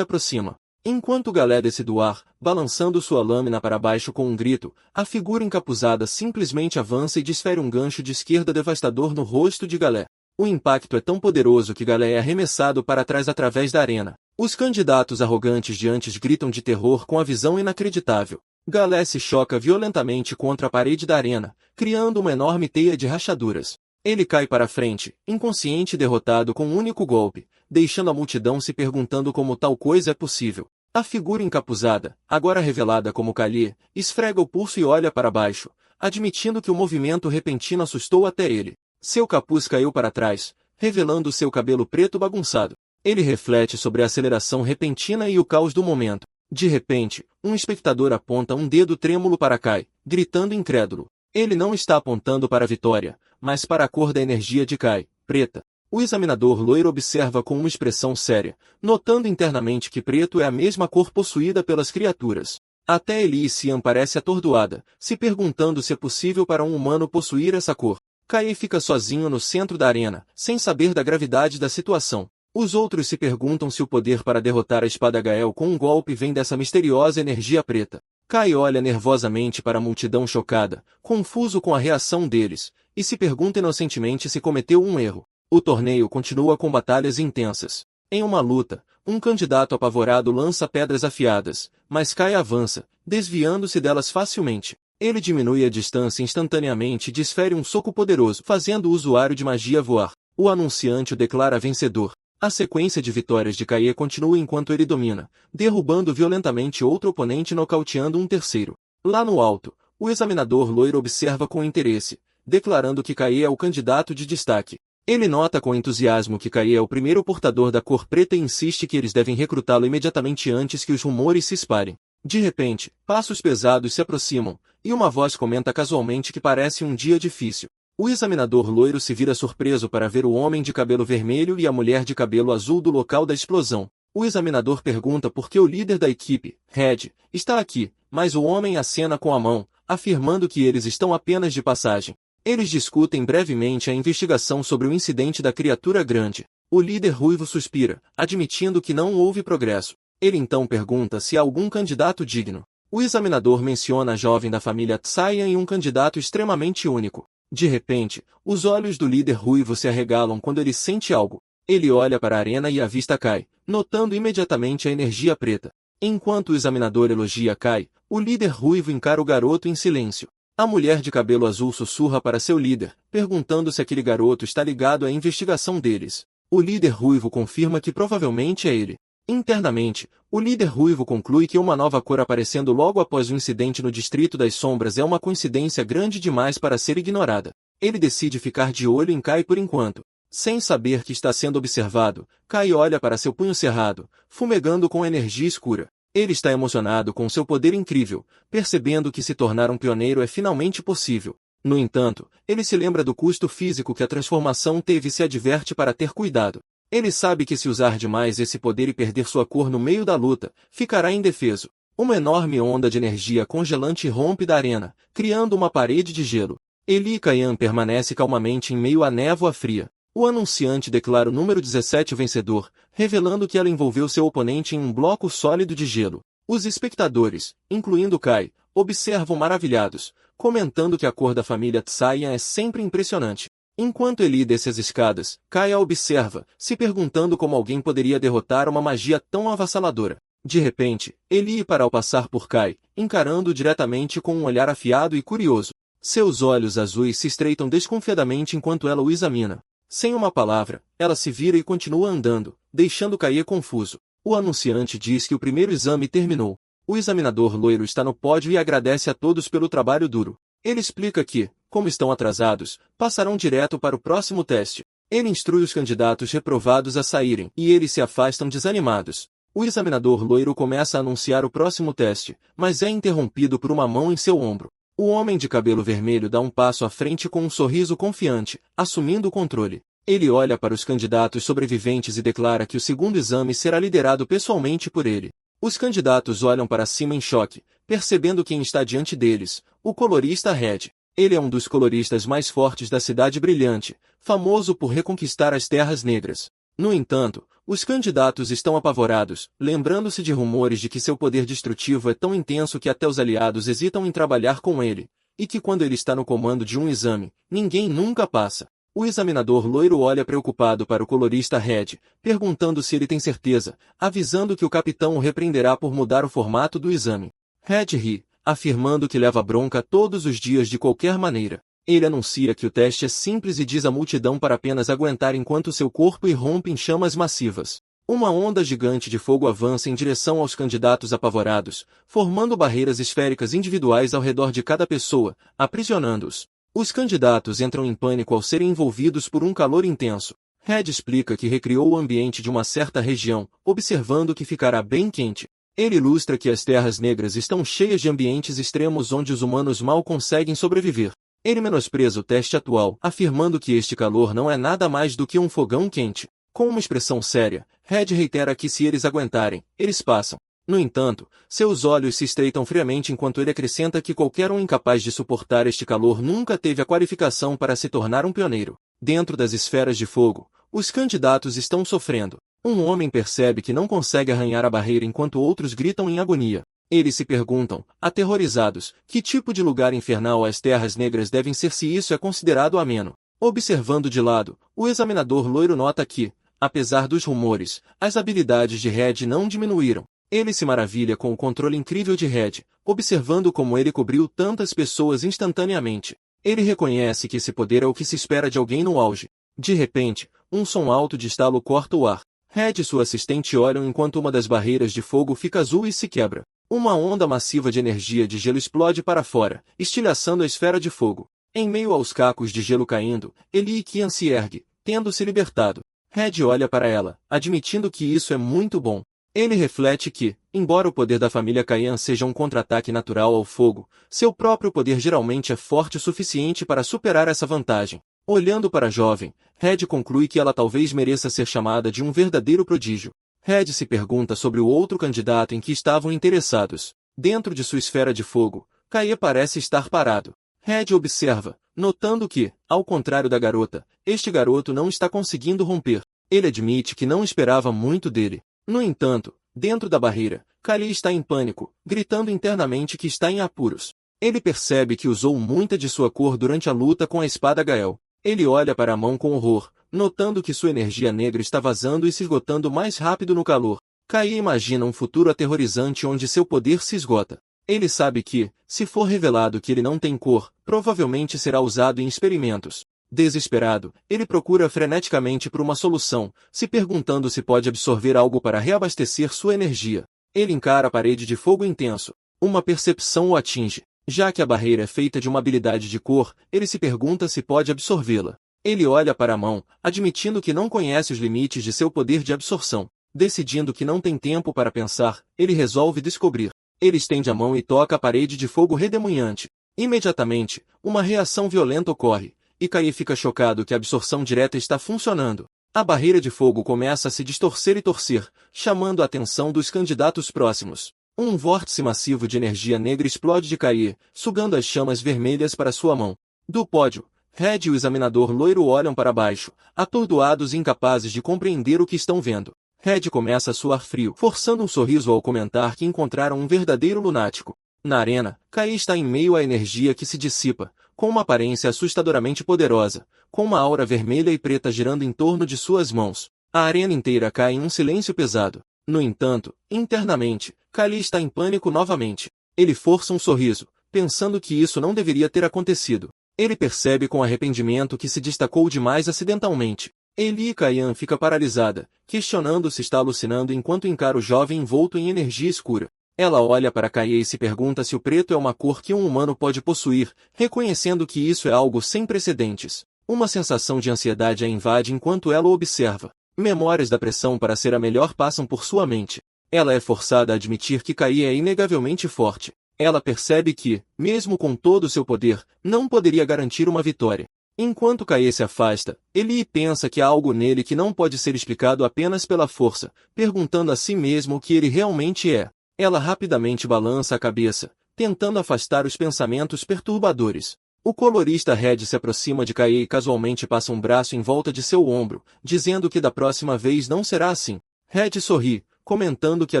aproxima. Enquanto Galé desce do ar, balançando sua lâmina para baixo com um grito, a figura encapuzada simplesmente avança e desfere um gancho de esquerda devastador no rosto de Galé. O impacto é tão poderoso que Galé é arremessado para trás através da arena. Os candidatos arrogantes diante gritam de terror com a visão inacreditável. Galé se choca violentamente contra a parede da arena, criando uma enorme teia de rachaduras. Ele cai para frente, inconsciente e derrotado com um único golpe, deixando a multidão se perguntando como tal coisa é possível. A figura encapuzada, agora revelada como Kali, esfrega o pulso e olha para baixo, admitindo que o movimento repentino assustou até ele. Seu capuz caiu para trás, revelando seu cabelo preto bagunçado. Ele reflete sobre a aceleração repentina e o caos do momento. De repente, um espectador aponta um dedo trêmulo para Kai, gritando incrédulo. Ele não está apontando para a vitória, mas para a cor da energia de Kai, preta. O examinador loiro observa com uma expressão séria, notando internamente que preto é a mesma cor possuída pelas criaturas. Até Eli Sian parece atordoada, se perguntando se é possível para um humano possuir essa cor. Kai fica sozinho no centro da arena, sem saber da gravidade da situação. Os outros se perguntam se o poder para derrotar a espada Gael com um golpe vem dessa misteriosa energia preta. Kai olha nervosamente para a multidão chocada, confuso com a reação deles, e se pergunta inocentemente se cometeu um erro. O torneio continua com batalhas intensas. Em uma luta, um candidato apavorado lança pedras afiadas, mas Kai avança, desviando-se delas facilmente. Ele diminui a distância instantaneamente e desfere um soco poderoso, fazendo o usuário de magia voar. O anunciante o declara vencedor. A sequência de vitórias de Kaie continua enquanto ele domina, derrubando violentamente outro oponente e nocauteando um terceiro. Lá no alto, o examinador loiro observa com interesse, declarando que Kaie é o candidato de destaque. Ele nota com entusiasmo que Kaie é o primeiro portador da cor preta e insiste que eles devem recrutá-lo imediatamente antes que os rumores se espalhem. De repente, passos pesados se aproximam, e uma voz comenta casualmente que parece um dia difícil. O examinador loiro se vira surpreso para ver o homem de cabelo vermelho e a mulher de cabelo azul do local da explosão. O examinador pergunta por que o líder da equipe, Red, está aqui, mas o homem acena com a mão, afirmando que eles estão apenas de passagem. Eles discutem brevemente a investigação sobre o incidente da criatura grande. O líder ruivo suspira, admitindo que não houve progresso. Ele então pergunta se há algum candidato digno. O examinador menciona a jovem da família Tsayan e um candidato extremamente único. De repente, os olhos do líder ruivo se arregalam quando ele sente algo. Ele olha para a arena e a vista cai, notando imediatamente a energia preta. Enquanto o examinador elogia Kai, o líder ruivo encara o garoto em silêncio. A mulher de cabelo azul sussurra para seu líder, perguntando se aquele garoto está ligado à investigação deles. O líder ruivo confirma que provavelmente é ele. Internamente, o líder ruivo conclui que uma nova cor aparecendo logo após o incidente no Distrito das Sombras é uma coincidência grande demais para ser ignorada. Ele decide ficar de olho em Kai por enquanto. Sem saber que está sendo observado, Kai olha para seu punho cerrado, fumegando com energia escura. Ele está emocionado com seu poder incrível, percebendo que se tornar um pioneiro é finalmente possível. No entanto, ele se lembra do custo físico que a transformação teve e se adverte para ter cuidado. Ele sabe que se usar demais esse poder e perder sua cor no meio da luta, ficará indefeso. Uma enorme onda de energia congelante rompe da arena, criando uma parede de gelo. Eli Kayan permanece calmamente em meio à névoa fria. O anunciante declara o número 17 vencedor, revelando que ela envolveu seu oponente em um bloco sólido de gelo. Os espectadores, incluindo Kai, observam maravilhados, comentando que a cor da família Tsayan é sempre impressionante. Enquanto Eli desce as escadas, Kai a observa, se perguntando como alguém poderia derrotar uma magia tão avassaladora. De repente, Eli para ao passar por Kai, encarando-o diretamente com um olhar afiado e curioso. Seus olhos azuis se estreitam desconfiadamente enquanto ela o examina. Sem uma palavra, ela se vira e continua andando, deixando Kai confuso. O anunciante diz que o primeiro exame terminou. O examinador loiro está no pódio e agradece a todos pelo trabalho duro. Ele explica que, como estão atrasados, passarão direto para o próximo teste. Ele instrui os candidatos reprovados a saírem, e eles se afastam desanimados. O examinador loiro começa a anunciar o próximo teste, mas é interrompido por uma mão em seu ombro. O homem de cabelo vermelho dá um passo à frente com um sorriso confiante, assumindo o controle. Ele olha para os candidatos sobreviventes e declara que o segundo exame será liderado pessoalmente por ele. Os candidatos olham para cima em choque, percebendo quem está diante deles, o colorista Red. Ele é um dos coloristas mais fortes da Cidade Brilhante, famoso por reconquistar as Terras Negras. No entanto, os candidatos estão apavorados, lembrando-se de rumores de que seu poder destrutivo é tão intenso que até os aliados hesitam em trabalhar com ele, e que quando ele está no comando de um exame, ninguém nunca passa. O examinador loiro olha preocupado para o colorista Red, perguntando se ele tem certeza, avisando que o capitão o repreenderá por mudar o formato do exame. Red ri, afirmando que leva bronca todos os dias de qualquer maneira. Ele anuncia que o teste é simples e diz à multidão para apenas aguentar enquanto seu corpo irrompe em chamas massivas. Uma onda gigante de fogo avança em direção aos candidatos apavorados, formando barreiras esféricas individuais ao redor de cada pessoa, aprisionando-os. Os candidatos entram em pânico ao serem envolvidos por um calor intenso. Red explica que recriou o ambiente de uma certa região, observando que ficará bem quente. Ele ilustra que as terras negras estão cheias de ambientes extremos onde os humanos mal conseguem sobreviver. Ele menospreza o teste atual, afirmando que este calor não é nada mais do que um fogão quente. Com uma expressão séria, Red reitera que se eles aguentarem, eles passam. No entanto, seus olhos se estreitam friamente enquanto ele acrescenta que qualquer um incapaz de suportar este calor nunca teve a qualificação para se tornar um pioneiro. Dentro das esferas de fogo, os candidatos estão sofrendo. Um homem percebe que não consegue arranhar a barreira enquanto outros gritam em agonia. Eles se perguntam, aterrorizados, que tipo de lugar infernal as terras negras devem ser se isso é considerado ameno. Observando de lado, o examinador loiro nota que, apesar dos rumores, as habilidades de Red não diminuíram. Ele se maravilha com o controle incrível de Red, observando como ele cobriu tantas pessoas instantaneamente. Ele reconhece que esse poder é o que se espera de alguém no auge. De repente, um som alto de estalo corta o ar. Red e sua assistente olham enquanto uma das barreiras de fogo fica azul e se quebra. Uma onda massiva de energia de gelo explode para fora, estilhaçando a esfera de fogo. Em meio aos cacos de gelo caindo, Eli e Kian se ergue, tendo se libertado. Red olha para ela, admitindo que isso é muito bom. Ele reflete que, embora o poder da família Kayan seja um contra-ataque natural ao fogo, seu próprio poder geralmente é forte o suficiente para superar essa vantagem. Olhando para a jovem, Red conclui que ela talvez mereça ser chamada de um verdadeiro prodígio. Red se pergunta sobre o outro candidato em que estavam interessados. Dentro de sua esfera de fogo, Kaye parece estar parado. Red observa, notando que, ao contrário da garota, este garoto não está conseguindo romper. Ele admite que não esperava muito dele. No entanto, dentro da barreira, Kaye está em pânico, gritando internamente que está em apuros. Ele percebe que usou muita de sua cor durante a luta com a espada Gael. Ele olha para a mão com horror, notando que sua energia negra está vazando e se esgotando mais rápido no calor. Kaye imagina um futuro aterrorizante onde seu poder se esgota. Ele sabe que, se for revelado que ele não tem cor, provavelmente será usado em experimentos. Desesperado, ele procura freneticamente por uma solução, se perguntando se pode absorver algo para reabastecer sua energia. Ele encara a parede de fogo intenso. Uma percepção o atinge. Já que a barreira é feita de uma habilidade de cor, ele se pergunta se pode absorvê-la. Ele olha para a mão, admitindo que não conhece os limites de seu poder de absorção. Decidindo que não tem tempo para pensar, ele resolve descobrir. Ele estende a mão e toca a parede de fogo redemoinhante. Imediatamente, uma reação violenta ocorre, e Kaye fica chocado que a absorção direta está funcionando. A barreira de fogo começa a se distorcer e torcer, chamando a atenção dos candidatos próximos. Um vórtice massivo de energia negra explode de Kaye, sugando as chamas vermelhas para sua mão. Do pódio, Red e o examinador loiro olham para baixo, atordoados e incapazes de compreender o que estão vendo. Red começa a suar frio, forçando um sorriso ao comentar que encontraram um verdadeiro lunático. Na arena, Kaye está em meio à energia que se dissipa, com uma aparência assustadoramente poderosa, com uma aura vermelha e preta girando em torno de suas mãos. A arena inteira cai em um silêncio pesado. No entanto, internamente, Kaye está em pânico novamente. Ele força um sorriso, pensando que isso não deveria ter acontecido. Ele percebe com arrependimento que se destacou demais acidentalmente. Eli e Kayan fica paralisada, questionando se está alucinando enquanto encara o jovem envolto em energia escura. Ela olha para Kaye e se pergunta se o preto é uma cor que um humano pode possuir, reconhecendo que isso é algo sem precedentes. Uma sensação de ansiedade a invade enquanto ela o observa. Memórias da pressão para ser a melhor passam por sua mente. Ela é forçada a admitir que Kaye é inegavelmente forte. Ela percebe que, mesmo com todo o seu poder, não poderia garantir uma vitória. Enquanto Kaie se afasta, Ellie pensa que há algo nele que não pode ser explicado apenas pela força, perguntando a si mesmo o que ele realmente é. Ela rapidamente balança a cabeça, tentando afastar os pensamentos perturbadores. O colorista Red se aproxima de Kaie e casualmente passa um braço em volta de seu ombro, dizendo que da próxima vez não será assim. Red sorri, comentando que a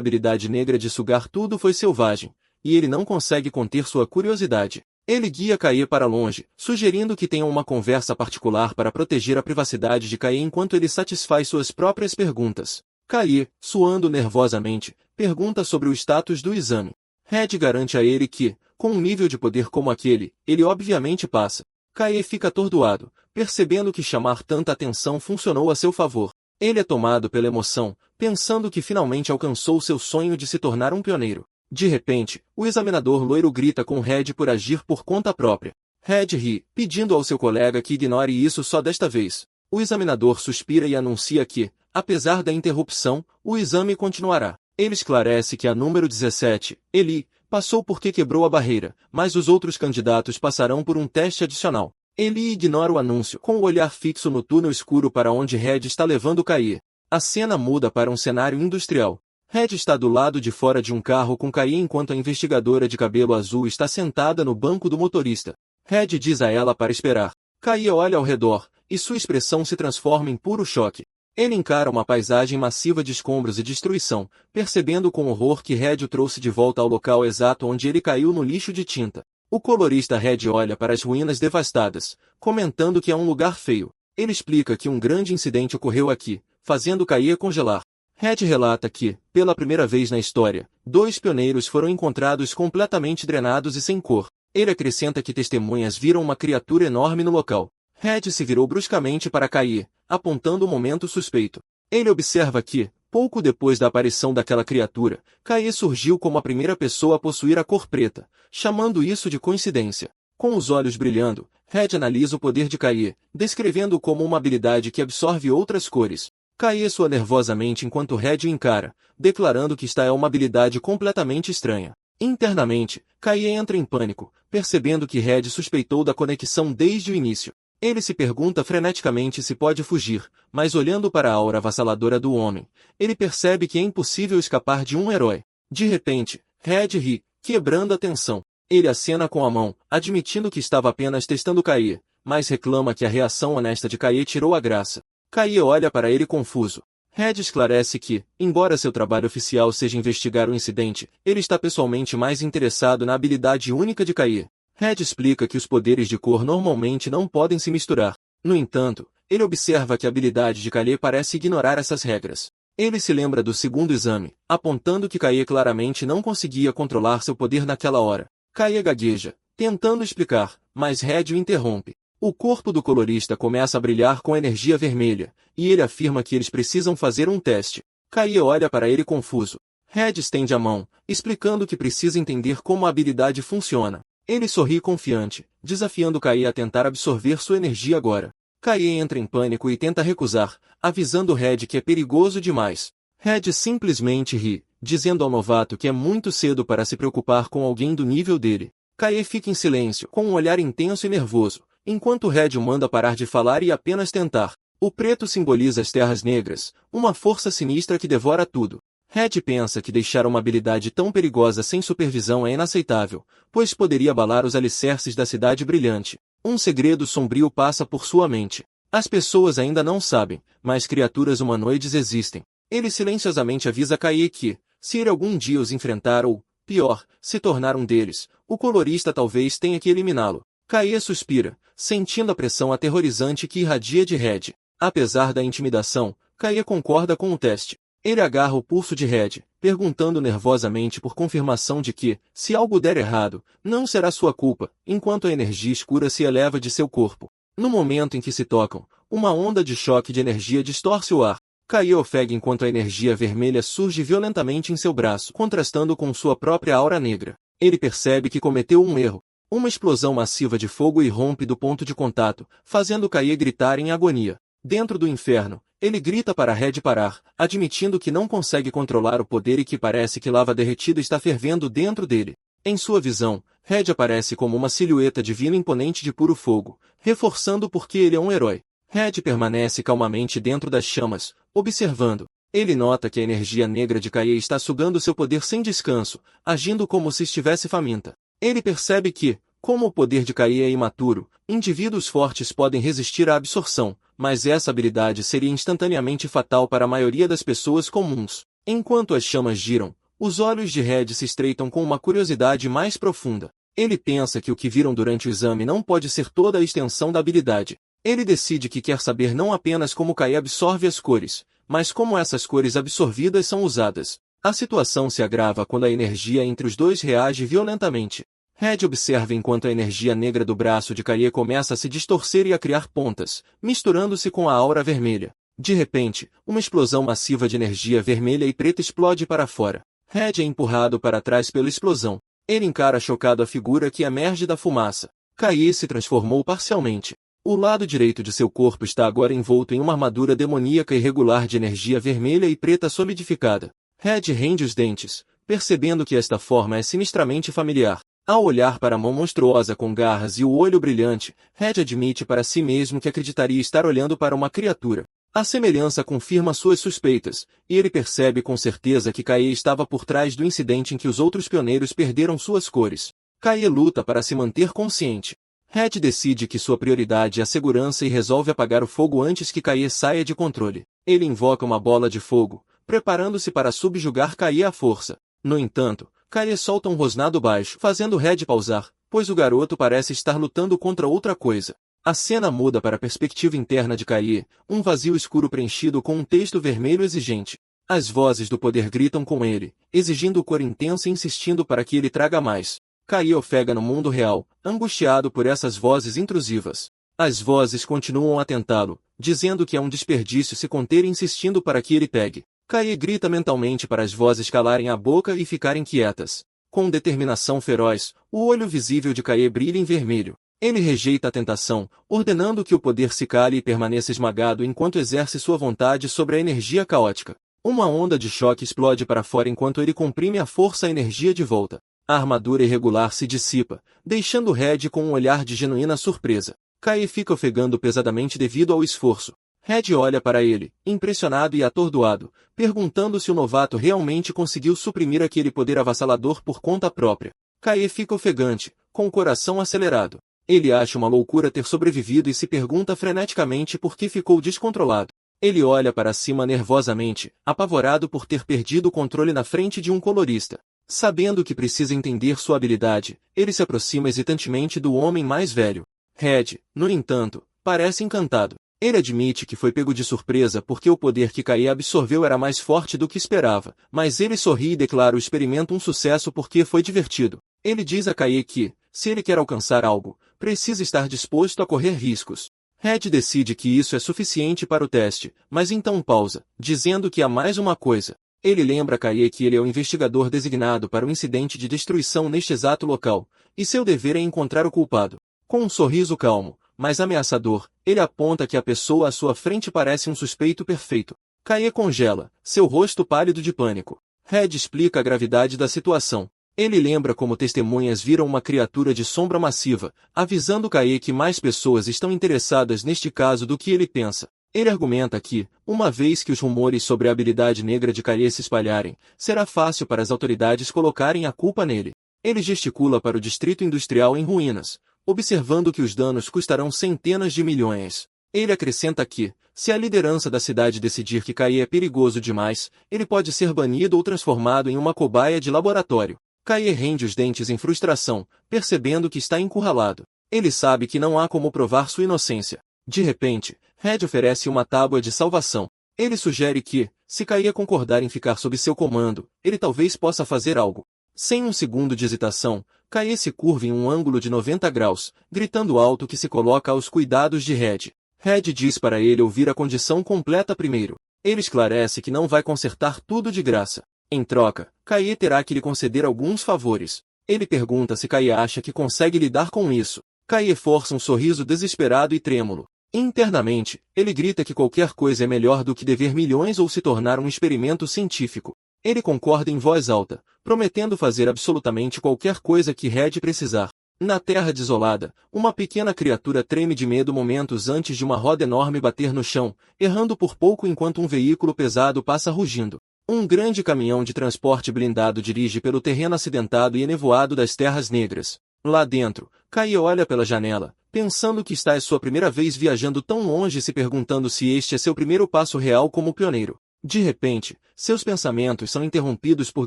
habilidade negra de sugar tudo foi selvagem, e ele não consegue conter sua curiosidade. Ele guia Kaie para longe, sugerindo que tenham uma conversa particular para proteger a privacidade de Kaie enquanto ele satisfaz suas próprias perguntas. Kaie, suando nervosamente, pergunta sobre o status do exame. Red garante a ele que, com um nível de poder como aquele, ele obviamente passa. Kaie fica atordoado, percebendo que chamar tanta atenção funcionou a seu favor. Ele é tomado pela emoção, pensando que finalmente alcançou seu sonho de se tornar um pioneiro. De repente, o examinador loiro grita com Red por agir por conta própria. Red ri, pedindo ao seu colega que ignore isso só desta vez. O examinador suspira e anuncia que, apesar da interrupção, o exame continuará. Ele esclarece que a número 17, Ellie, passou porque quebrou a barreira, mas os outros candidatos passarão por um teste adicional. Ellie ignora o anúncio, com o olhar fixo no túnel escuro para onde Red está levando Kaie. A cena muda para um cenário industrial. Red está do lado de fora de um carro com Kaie enquanto a investigadora de cabelo azul está sentada no banco do motorista. Red diz a ela para esperar. Kaie olha ao redor, e sua expressão se transforma em puro choque. Ele encara uma paisagem massiva de escombros e destruição, percebendo com horror que Red o trouxe de volta ao local exato onde ele caiu no lixo de tinta. O colorista Red olha para as ruínas devastadas, comentando que é um lugar feio. Ele explica que um grande incidente ocorreu aqui, fazendo Kaie congelar. Red relata que, pela primeira vez na história, 2 pioneiros foram encontrados completamente drenados e sem cor. Ele acrescenta que testemunhas viram uma criatura enorme no local. Red se virou bruscamente para Kaie, apontando o momento suspeito. Ele observa que, pouco depois da aparição daquela criatura, Kaie surgiu como a primeira pessoa a possuir a cor preta, chamando isso de coincidência. Com os olhos brilhando, Red analisa o poder de Kaie, descrevendo-o como uma habilidade que absorve outras cores. Kaie soa nervosamente enquanto Red o encara, declarando que esta é uma habilidade completamente estranha. Internamente, Kaie entra em pânico, percebendo que Red suspeitou da conexão desde o início. Ele se pergunta freneticamente se pode fugir, mas olhando para a aura avassaladora do homem, ele percebe que é impossível escapar de um herói. De repente, Red ri, quebrando a tensão. Ele acena com a mão, admitindo que estava apenas testando Kaie, mas reclama que a reação honesta de Kaie tirou a graça. Kaie olha para ele confuso. Red esclarece que, embora seu trabalho oficial seja investigar o incidente, ele está pessoalmente mais interessado na habilidade única de Kaie. Red explica que os poderes de cor normalmente não podem se misturar. No entanto, ele observa que a habilidade de Kaie parece ignorar essas regras. Ele se lembra do segundo exame, apontando que Kaie claramente não conseguia controlar seu poder naquela hora. Kaie gagueja, tentando explicar, mas Red o interrompe. O corpo do colorista começa a brilhar com energia vermelha, e ele afirma que eles precisam fazer um teste. Kaie olha para ele confuso. Red estende a mão, explicando que precisa entender como a habilidade funciona. Ele sorri confiante, desafiando Kaie a tentar absorver sua energia agora. Kaie entra em pânico e tenta recusar, avisando Red que é perigoso demais. Red simplesmente ri, dizendo ao novato que é muito cedo para se preocupar com alguém do nível dele. Kaie fica em silêncio, com um olhar intenso e nervoso, enquanto Red o manda parar de falar e apenas tentar. O preto simboliza as terras negras, uma força sinistra que devora tudo. Red pensa que deixar uma habilidade tão perigosa sem supervisão é inaceitável, pois poderia abalar os alicerces da cidade brilhante. Um segredo sombrio passa por sua mente. As pessoas ainda não sabem, mas criaturas humanoides existem. Ele silenciosamente avisa Kaie que, se ele algum dia os enfrentar ou, pior, se tornar um deles, o colorista talvez tenha que eliminá-lo. Kaie suspira, sentindo a pressão aterrorizante que irradia de Red. Apesar da intimidação, Kaie concorda com o teste. Ele agarra o pulso de Red, perguntando nervosamente por confirmação de que, se algo der errado, não será sua culpa, enquanto a energia escura se eleva de seu corpo. No momento em que se tocam, uma onda de choque de energia distorce o ar. Kaie ofega enquanto a energia vermelha surge violentamente em seu braço, contrastando com sua própria aura negra. Ele percebe que cometeu um erro. Uma explosão massiva de fogo irrompe do ponto de contato, fazendo Kaie gritar em agonia. Dentro do inferno, ele grita para Red parar, admitindo que não consegue controlar o poder e que parece que lava derretida está fervendo dentro dele. Em sua visão, Red aparece como uma silhueta divina imponente de puro fogo, reforçando porque ele é um herói. Red permanece calmamente dentro das chamas, observando. Ele nota que a energia negra de Kaie está sugando seu poder sem descanso, agindo como se estivesse faminta. Ele percebe que, como o poder de Kaie é imaturo, indivíduos fortes podem resistir à absorção, mas essa habilidade seria instantaneamente fatal para a maioria das pessoas comuns. Enquanto as chamas giram, os olhos de Red se estreitam com uma curiosidade mais profunda. Ele pensa que o que viram durante o exame não pode ser toda a extensão da habilidade. Ele decide que quer saber não apenas como Kaie absorve as cores, mas como essas cores absorvidas são usadas. A situação se agrava quando a energia entre os dois reage violentamente. Red observa enquanto a energia negra do braço de Kaie começa a se distorcer e a criar pontas, misturando-se com a aura vermelha. De repente, uma explosão massiva de energia vermelha e preta explode para fora. Red é empurrado para trás pela explosão. Ele encara chocado a figura que emerge da fumaça. Kaie se transformou parcialmente. O lado direito de seu corpo está agora envolto em uma armadura demoníaca irregular de energia vermelha e preta solidificada. Red rende os dentes, percebendo que esta forma é sinistramente familiar. Ao olhar para a mão monstruosa com garras e o olho brilhante, Red admite para si mesmo que acreditaria estar olhando para uma criatura. A semelhança confirma suas suspeitas, e ele percebe com certeza que Kaie estava por trás do incidente em que os outros pioneiros perderam suas cores. Kaie luta para se manter consciente. Red decide que sua prioridade é a segurança e resolve apagar o fogo antes que Kaie saia de controle. Ele invoca uma bola de fogo, preparando-se para subjugar Kaie à força. No entanto, Kaie solta um rosnado baixo, fazendo Red pausar, pois o garoto parece estar lutando contra outra coisa. A cena muda para a perspectiva interna de Kaie, um vazio escuro preenchido com um texto vermelho exigente. As vozes do poder gritam com ele, exigindo cor intensa e insistindo para que ele traga mais. Kaie ofega no mundo real, angustiado por essas vozes intrusivas. As vozes continuam a tentá-lo, dizendo que é um desperdício se conter e insistindo para que ele pegue. Kaie grita mentalmente para as vozes calarem a boca e ficarem quietas. Com determinação feroz, o olho visível de Kaie brilha em vermelho. Ele rejeita a tentação, ordenando que o poder se cale e permaneça esmagado enquanto exerce sua vontade sobre a energia caótica. Uma onda de choque explode para fora enquanto ele comprime a força e a energia de volta. A armadura irregular se dissipa, deixando Red com um olhar de genuína surpresa. Kaie fica ofegando pesadamente devido ao esforço. Red olha para ele, impressionado e atordoado, perguntando se o novato realmente conseguiu suprimir aquele poder avassalador por conta própria. Kaie fica ofegante, com o coração acelerado. Ele acha uma loucura ter sobrevivido e se pergunta freneticamente por que ficou descontrolado. Ele olha para cima nervosamente, apavorado por ter perdido o controle na frente de um colorista. Sabendo que precisa entender sua habilidade, ele se aproxima hesitantemente do homem mais velho. Red, no entanto, parece encantado. Ele admite que foi pego de surpresa porque o poder que Kaie absorveu era mais forte do que esperava, mas ele sorri e declara o experimento um sucesso porque foi divertido. Ele diz a Kaie que, se ele quer alcançar algo, precisa estar disposto a correr riscos. Red decide que isso é suficiente para o teste, mas então pausa, dizendo que há mais uma coisa. Ele lembra a Kaie que ele é o investigador designado para o incidente de destruição neste exato local, e seu dever é encontrar o culpado. Com um sorriso calmo, mas ameaçador, ele aponta que a pessoa à sua frente parece um suspeito perfeito. Kaie congela, seu rosto pálido de pânico. Red explica a gravidade da situação. Ele lembra como testemunhas viram uma criatura de sombra massiva, avisando Kaie que mais pessoas estão interessadas neste caso do que ele pensa. Ele argumenta que, uma vez que os rumores sobre a habilidade negra de Kaie se espalharem, será fácil para as autoridades colocarem a culpa nele. Ele gesticula para o distrito industrial em ruínas, observando que os danos custarão centenas de milhões. Ele acrescenta que, se a liderança da cidade decidir que Kaie é perigoso demais, ele pode ser banido ou transformado em uma cobaia de laboratório. Kaie rende os dentes em frustração, percebendo que está encurralado. Ele sabe que não há como provar sua inocência. De repente, Red oferece uma tábua de salvação. Ele sugere que, se Kaie concordar em ficar sob seu comando, ele talvez possa fazer algo. Sem um segundo de hesitação, Kaie se curva em um ângulo de 90 graus, gritando alto que se coloca aos cuidados de Red. Red diz para ele ouvir a condição completa primeiro. Ele esclarece que não vai consertar tudo de graça. Em troca, Kaie terá que lhe conceder alguns favores. Ele pergunta se Kaie acha que consegue lidar com isso. Kaie força um sorriso desesperado e trêmulo. Internamente, ele grita que qualquer coisa é melhor do que dever milhões ou se tornar um experimento científico. Ele concorda em voz alta, prometendo fazer absolutamente qualquer coisa que Red precisar. Na terra desolada, uma pequena criatura treme de medo momentos antes de uma roda enorme bater no chão, errando por pouco enquanto um veículo pesado passa rugindo. Um grande caminhão de transporte blindado dirige pelo terreno acidentado e enevoado das Terras Negras. Lá dentro, Kai olha pela janela, pensando que está é sua primeira vez viajando tão longe e se perguntando se este é seu primeiro passo real como pioneiro. De repente, seus pensamentos são interrompidos por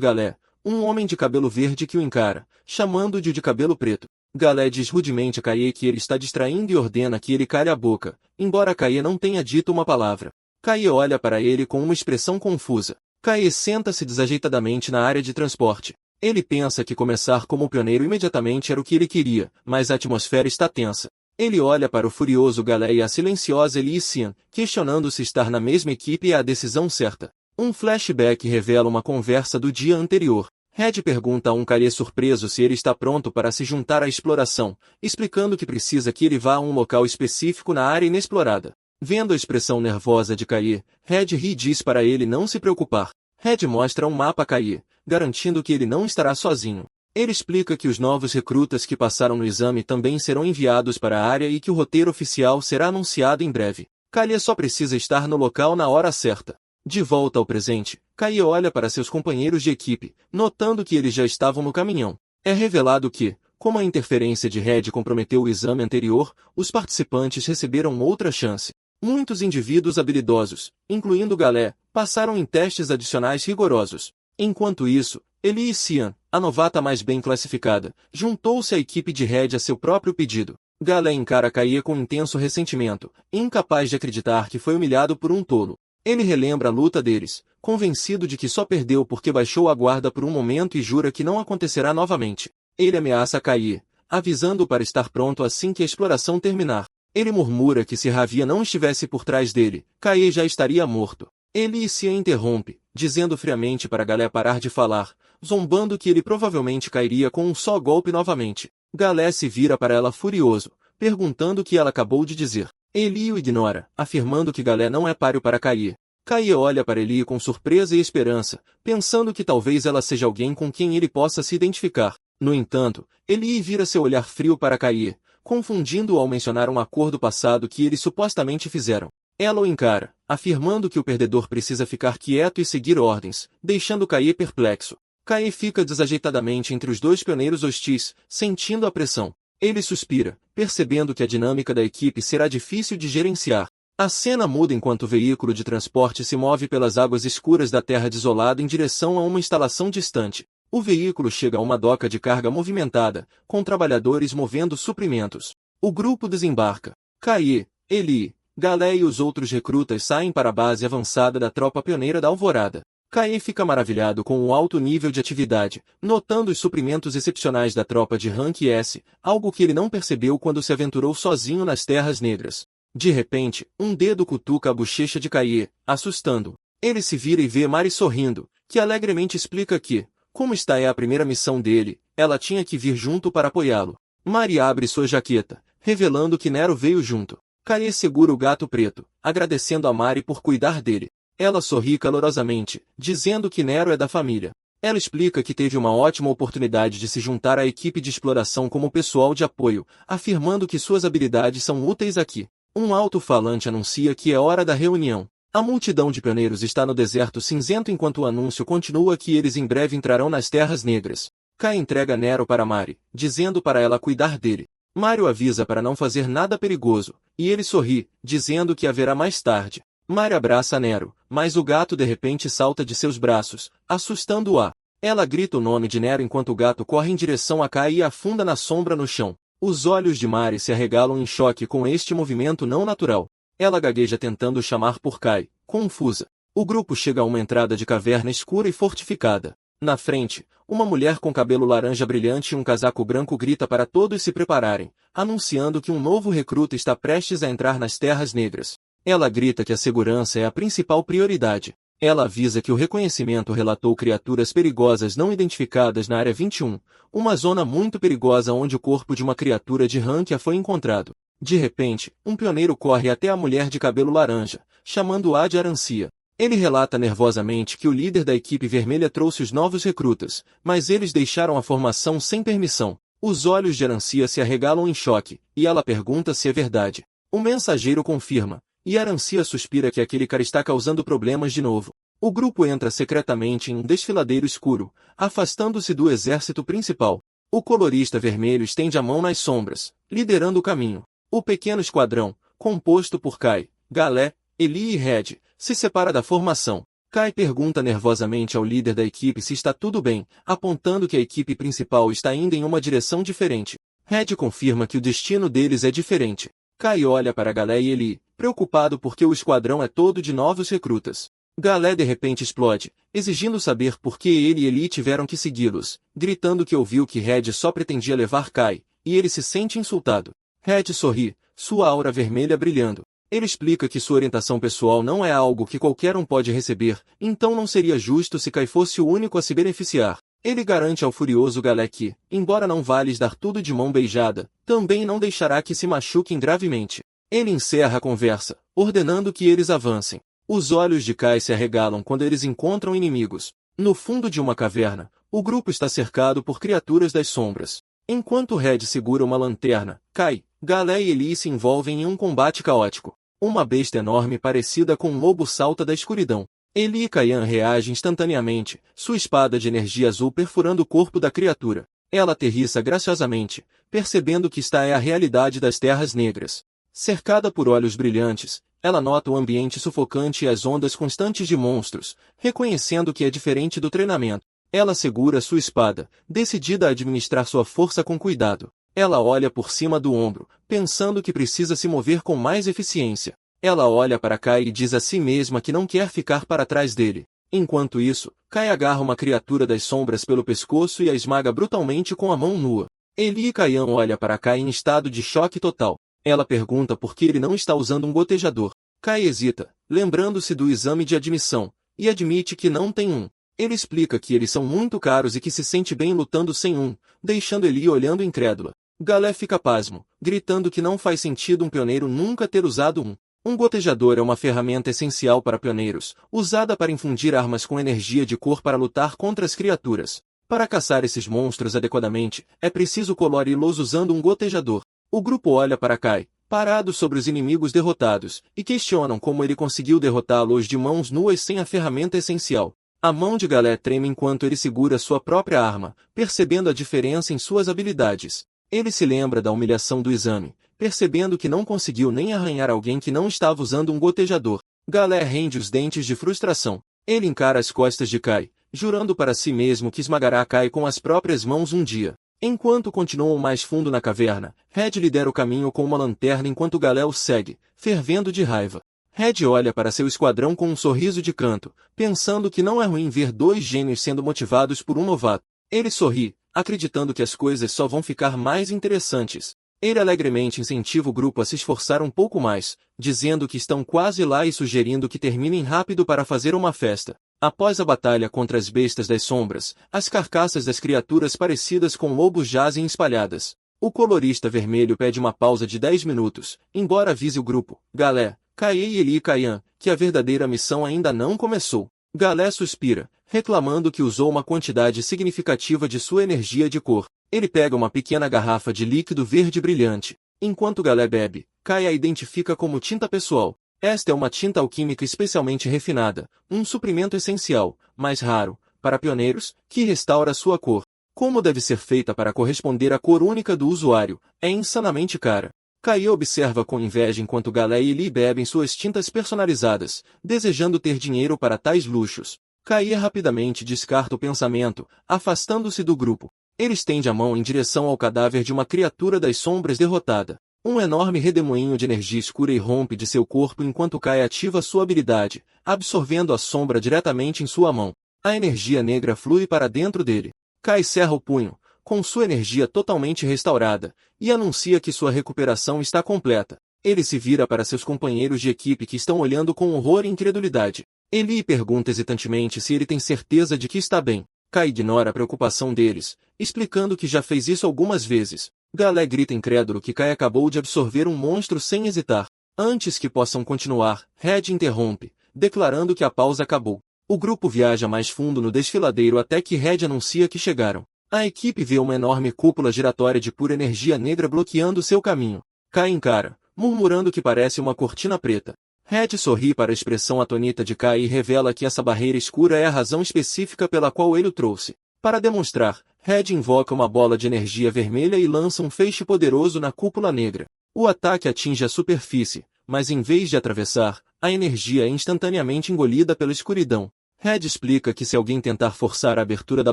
Galé, um homem de cabelo verde que o encara, chamando-o de cabelo preto. Galé diz rudemente a Kai que ele está distraindo e ordena que ele calhe a boca, embora Kai não tenha dito uma palavra. Kai olha para ele com uma expressão confusa. Kai senta-se desajeitadamente na área de transporte. Ele pensa que começar como pioneiro imediatamente era o que ele queria, mas a atmosfera está tensa. Ele olha para o furioso Galé e a silenciosa Elysian, questionando se estar na mesma equipe é a decisão certa. Um flashback revela uma conversa do dia anterior. Red pergunta a um Kai surpreso se ele está pronto para se juntar à exploração, explicando que precisa que ele vá a um local específico na área inexplorada. Vendo a expressão nervosa de Kai, Red ri e diz para ele não se preocupar. Red mostra um mapa a Kai, garantindo que ele não estará sozinho. Ele explica que os novos recrutas que passaram no exame também serão enviados para a área e que o roteiro oficial será anunciado em breve. Kai só precisa estar no local na hora certa. De volta ao presente, Kai olha para seus companheiros de equipe, notando que eles já estavam no caminhão. É revelado que, como a interferência de Red comprometeu o exame anterior, os participantes receberam outra chance. Muitos indivíduos habilidosos, incluindo Galé, passaram em testes adicionais rigorosos. Enquanto isso, Elysian, a novata mais bem classificada, juntou-se à equipe de Red a seu próprio pedido. Galé encara Kai com intenso ressentimento, incapaz de acreditar que foi humilhado por um tolo. Ele relembra a luta deles, convencido de que só perdeu porque baixou a guarda por um momento e jura que não acontecerá novamente. Ele ameaça Kai, avisando-o para estar pronto assim que a exploração terminar. Ele murmura que se Ravia não estivesse por trás dele, Kai já estaria morto. Ele se interrompe, dizendo friamente para Galé parar de falar, zombando que ele provavelmente cairia com um só golpe novamente. Galé se vira para ela furioso, perguntando o que ela acabou de dizer. Eli o ignora, afirmando que Galé não é páreo para Kai. Kai olha para Eli com surpresa e esperança, pensando que talvez ela seja alguém com quem ele possa se identificar. No entanto, Eli vira seu olhar frio para Kai, confundindo-o ao mencionar um acordo passado que eles supostamente fizeram. Ela o encara, afirmando que o perdedor precisa ficar quieto e seguir ordens, deixando Kai perplexo. Kai fica desajeitadamente entre os dois pioneiros hostis, sentindo a pressão. Ele suspira, percebendo que a dinâmica da equipe será difícil de gerenciar. A cena muda enquanto o veículo de transporte se move pelas águas escuras da terra desolada em direção a uma instalação distante. O veículo chega a uma doca de carga movimentada, com trabalhadores movendo suprimentos. O grupo desembarca. Kai, Eli, Galé e os outros recrutas saem para a base avançada da tropa pioneira da Alvorada. Kai fica maravilhado com o alto nível de atividade, notando os suprimentos excepcionais da tropa de Rank S, algo que ele não percebeu quando se aventurou sozinho nas Terras Negras. De repente, um dedo cutuca a bochecha de Kai, assustando-o. Ele se vira e vê Mari sorrindo, que alegremente explica que, como esta é a primeira missão dele, ela tinha que vir junto para apoiá-lo. Mari abre sua jaqueta, revelando que Nero veio junto. Kai segura o gato preto, agradecendo a Mari por cuidar dele. Ela sorri calorosamente, dizendo que Nero é da família. Ela explica que teve uma ótima oportunidade de se juntar à equipe de exploração como pessoal de apoio, afirmando que suas habilidades são úteis aqui. Um alto-falante anuncia que é hora da reunião. A multidão de pioneiros está no deserto cinzento enquanto o anúncio continua que eles em breve entrarão nas Terras Negras. Kai entrega Nero para Mari, dizendo para ela cuidar dele. Mari o avisa para não fazer nada perigoso, e ele sorri, dizendo que haverá mais tarde. Mari abraça Nero, mas o gato de repente salta de seus braços, assustando-a. Ela grita o nome de Nero enquanto o gato corre em direção a Kai e afunda na sombra no chão. Os olhos de Mari se arregalam em choque com este movimento não natural. Ela gagueja tentando chamar por Kai, confusa. O grupo chega a uma entrada de caverna escura e fortificada. Na frente, uma mulher com cabelo laranja brilhante e um casaco branco grita para todos se prepararem, anunciando que um novo recruta está prestes a entrar nas Terras Negras. Ela grita que a segurança é a principal prioridade. Ela avisa que o reconhecimento relatou criaturas perigosas não identificadas na Área 21, uma zona muito perigosa onde o corpo de uma criatura de Rankia foi encontrado. De repente, um pioneiro corre até a mulher de cabelo laranja, chamando-a de Arancia. Ele relata nervosamente que o líder da equipe vermelha trouxe os novos recrutas, mas eles deixaram a formação sem permissão. Os olhos de Arancia se arregalam em choque, e ela pergunta se é verdade. O mensageiro confirma, e Arancia suspira que aquele cara está causando problemas de novo. O grupo entra secretamente em um desfiladeiro escuro, afastando-se do exército principal. O colorista vermelho estende a mão nas sombras, liderando o caminho. O pequeno esquadrão, composto por Kai, Galé, Eli e Red, se separa da formação. Kai pergunta nervosamente ao líder da equipe se está tudo bem, apontando que a equipe principal está indo em uma direção diferente. Red confirma que o destino deles é diferente. Kai olha para Galé e Eli, preocupado porque o esquadrão é todo de novos recrutas. Galé de repente explode, exigindo saber por que ele e Eli tiveram que segui-los, gritando que ouviu que Red só pretendia levar Kai, e ele se sente insultado. Red sorri, sua aura vermelha brilhando. Ele explica que sua orientação pessoal não é algo que qualquer um pode receber, então não seria justo se Kai fosse o único a se beneficiar. Ele garante ao furioso Galé que, embora não vá lhes dar tudo de mão beijada, também não deixará que se machuquem gravemente. Ele encerra a conversa, ordenando que eles avancem. Os olhos de Kai se arregalam quando eles encontram inimigos. No fundo de uma caverna, o grupo está cercado por criaturas das sombras. Enquanto Red segura uma lanterna, Kai, Galé e Eli se envolvem em um combate caótico. Uma besta enorme parecida com um lobo salta da escuridão. Eli e Kayan reagem instantaneamente, sua espada de energia azul perfurando o corpo da criatura. Ela aterrissa graciosamente, percebendo que esta é a realidade das Terras Negras. Cercada por olhos brilhantes, ela nota o ambiente sufocante e as ondas constantes de monstros, reconhecendo que é diferente do treinamento. Ela segura sua espada, decidida a administrar sua força com cuidado. Ela olha por cima do ombro, pensando que precisa se mover com mais eficiência. Ela olha para Kai e diz a si mesma que não quer ficar para trás dele. Enquanto isso, Kai agarra uma criatura das sombras pelo pescoço e a esmaga brutalmente com a mão nua. Eli e Kayan olham para Kai em estado de choque total. Ela pergunta por que ele não está usando um gotejador. Kai hesita, lembrando-se do exame de admissão, e admite que não tem um. Ele explica que eles são muito caros e que se sente bem lutando sem um, deixando Eli olhando incrédula. Galé fica pasmo, gritando que não faz sentido um pioneiro nunca ter usado um. Um gotejador é uma ferramenta essencial para pioneiros, usada para infundir armas com energia de cor para lutar contra as criaturas. Para caçar esses monstros adequadamente, é preciso colori-los usando um gotejador. O grupo olha para Kai, parado sobre os inimigos derrotados, e questionam como ele conseguiu derrotá-los de mãos nuas sem a ferramenta essencial. A mão de Galé treme enquanto ele segura sua própria arma, percebendo a diferença em suas habilidades. Ele se lembra da humilhação do exame, percebendo que não conseguiu nem arranhar alguém que não estava usando um gotejador. Galé rende os dentes de frustração. Ele encara as costas de Kai, jurando para si mesmo que esmagará Kai com as próprias mãos um dia. Enquanto continuam mais fundo na caverna, Red lidera o caminho com uma lanterna enquanto Galé o segue, fervendo de raiva. Red olha para seu esquadrão com um sorriso de canto, pensando que não é ruim ver dois gênios sendo motivados por um novato. Ele sorri, acreditando que as coisas só vão ficar mais interessantes. Ele alegremente incentiva o grupo a se esforçar um pouco mais, dizendo que estão quase lá e sugerindo que terminem rápido para fazer uma festa. Após a batalha contra as bestas das sombras, as carcaças das criaturas parecidas com lobos jazem espalhadas. O colorista vermelho pede uma pausa de 10 minutos, embora avise o grupo, Galé, Kai e Eli e Kayan, que a verdadeira missão ainda não começou. Galé suspira, reclamando que usou uma quantidade significativa de sua energia de cor. Ele pega uma pequena garrafa de líquido verde brilhante. Enquanto Galé bebe, Kai a identifica como tinta pessoal. Esta é uma tinta alquímica especialmente refinada, um suprimento essencial, mais raro, para pioneiros, que restaura sua cor. Como deve ser feita para corresponder à cor única do usuário, é insanamente cara. Kai observa com inveja enquanto Galé e Eli bebem suas tintas personalizadas, desejando ter dinheiro para tais luxos. Kai rapidamente descarta o pensamento, afastando-se do grupo. Ele estende a mão em direção ao cadáver de uma criatura das sombras derrotada. Um enorme redemoinho de energia escura irrompe de seu corpo enquanto Kai ativa sua habilidade, absorvendo a sombra diretamente em sua mão. A energia negra flui para dentro dele. Kai cerra o punho, com sua energia totalmente restaurada, e anuncia que sua recuperação está completa. Ele se vira para seus companheiros de equipe que estão olhando com horror e incredulidade. Eli pergunta hesitantemente se ele tem certeza de que está bem. Kai ignora a preocupação deles, explicando que já fez isso algumas vezes. Galé grita incrédulo que Kai acabou de absorver um monstro sem hesitar. Antes que possam continuar, Red interrompe, declarando que a pausa acabou. O grupo viaja mais fundo no desfiladeiro até que Red anuncia que chegaram. A equipe vê uma enorme cúpula giratória de pura energia negra bloqueando seu caminho. Kai encara, murmurando que parece uma cortina preta. Red sorri para a expressão atonita de Kai e revela que essa barreira escura é a razão específica pela qual ele o trouxe. Para demonstrar, Red invoca uma bola de energia vermelha e lança um feixe poderoso na cúpula negra. O ataque atinge a superfície, mas em vez de atravessar, a energia é instantaneamente engolida pela escuridão. Red explica que se alguém tentar forçar a abertura da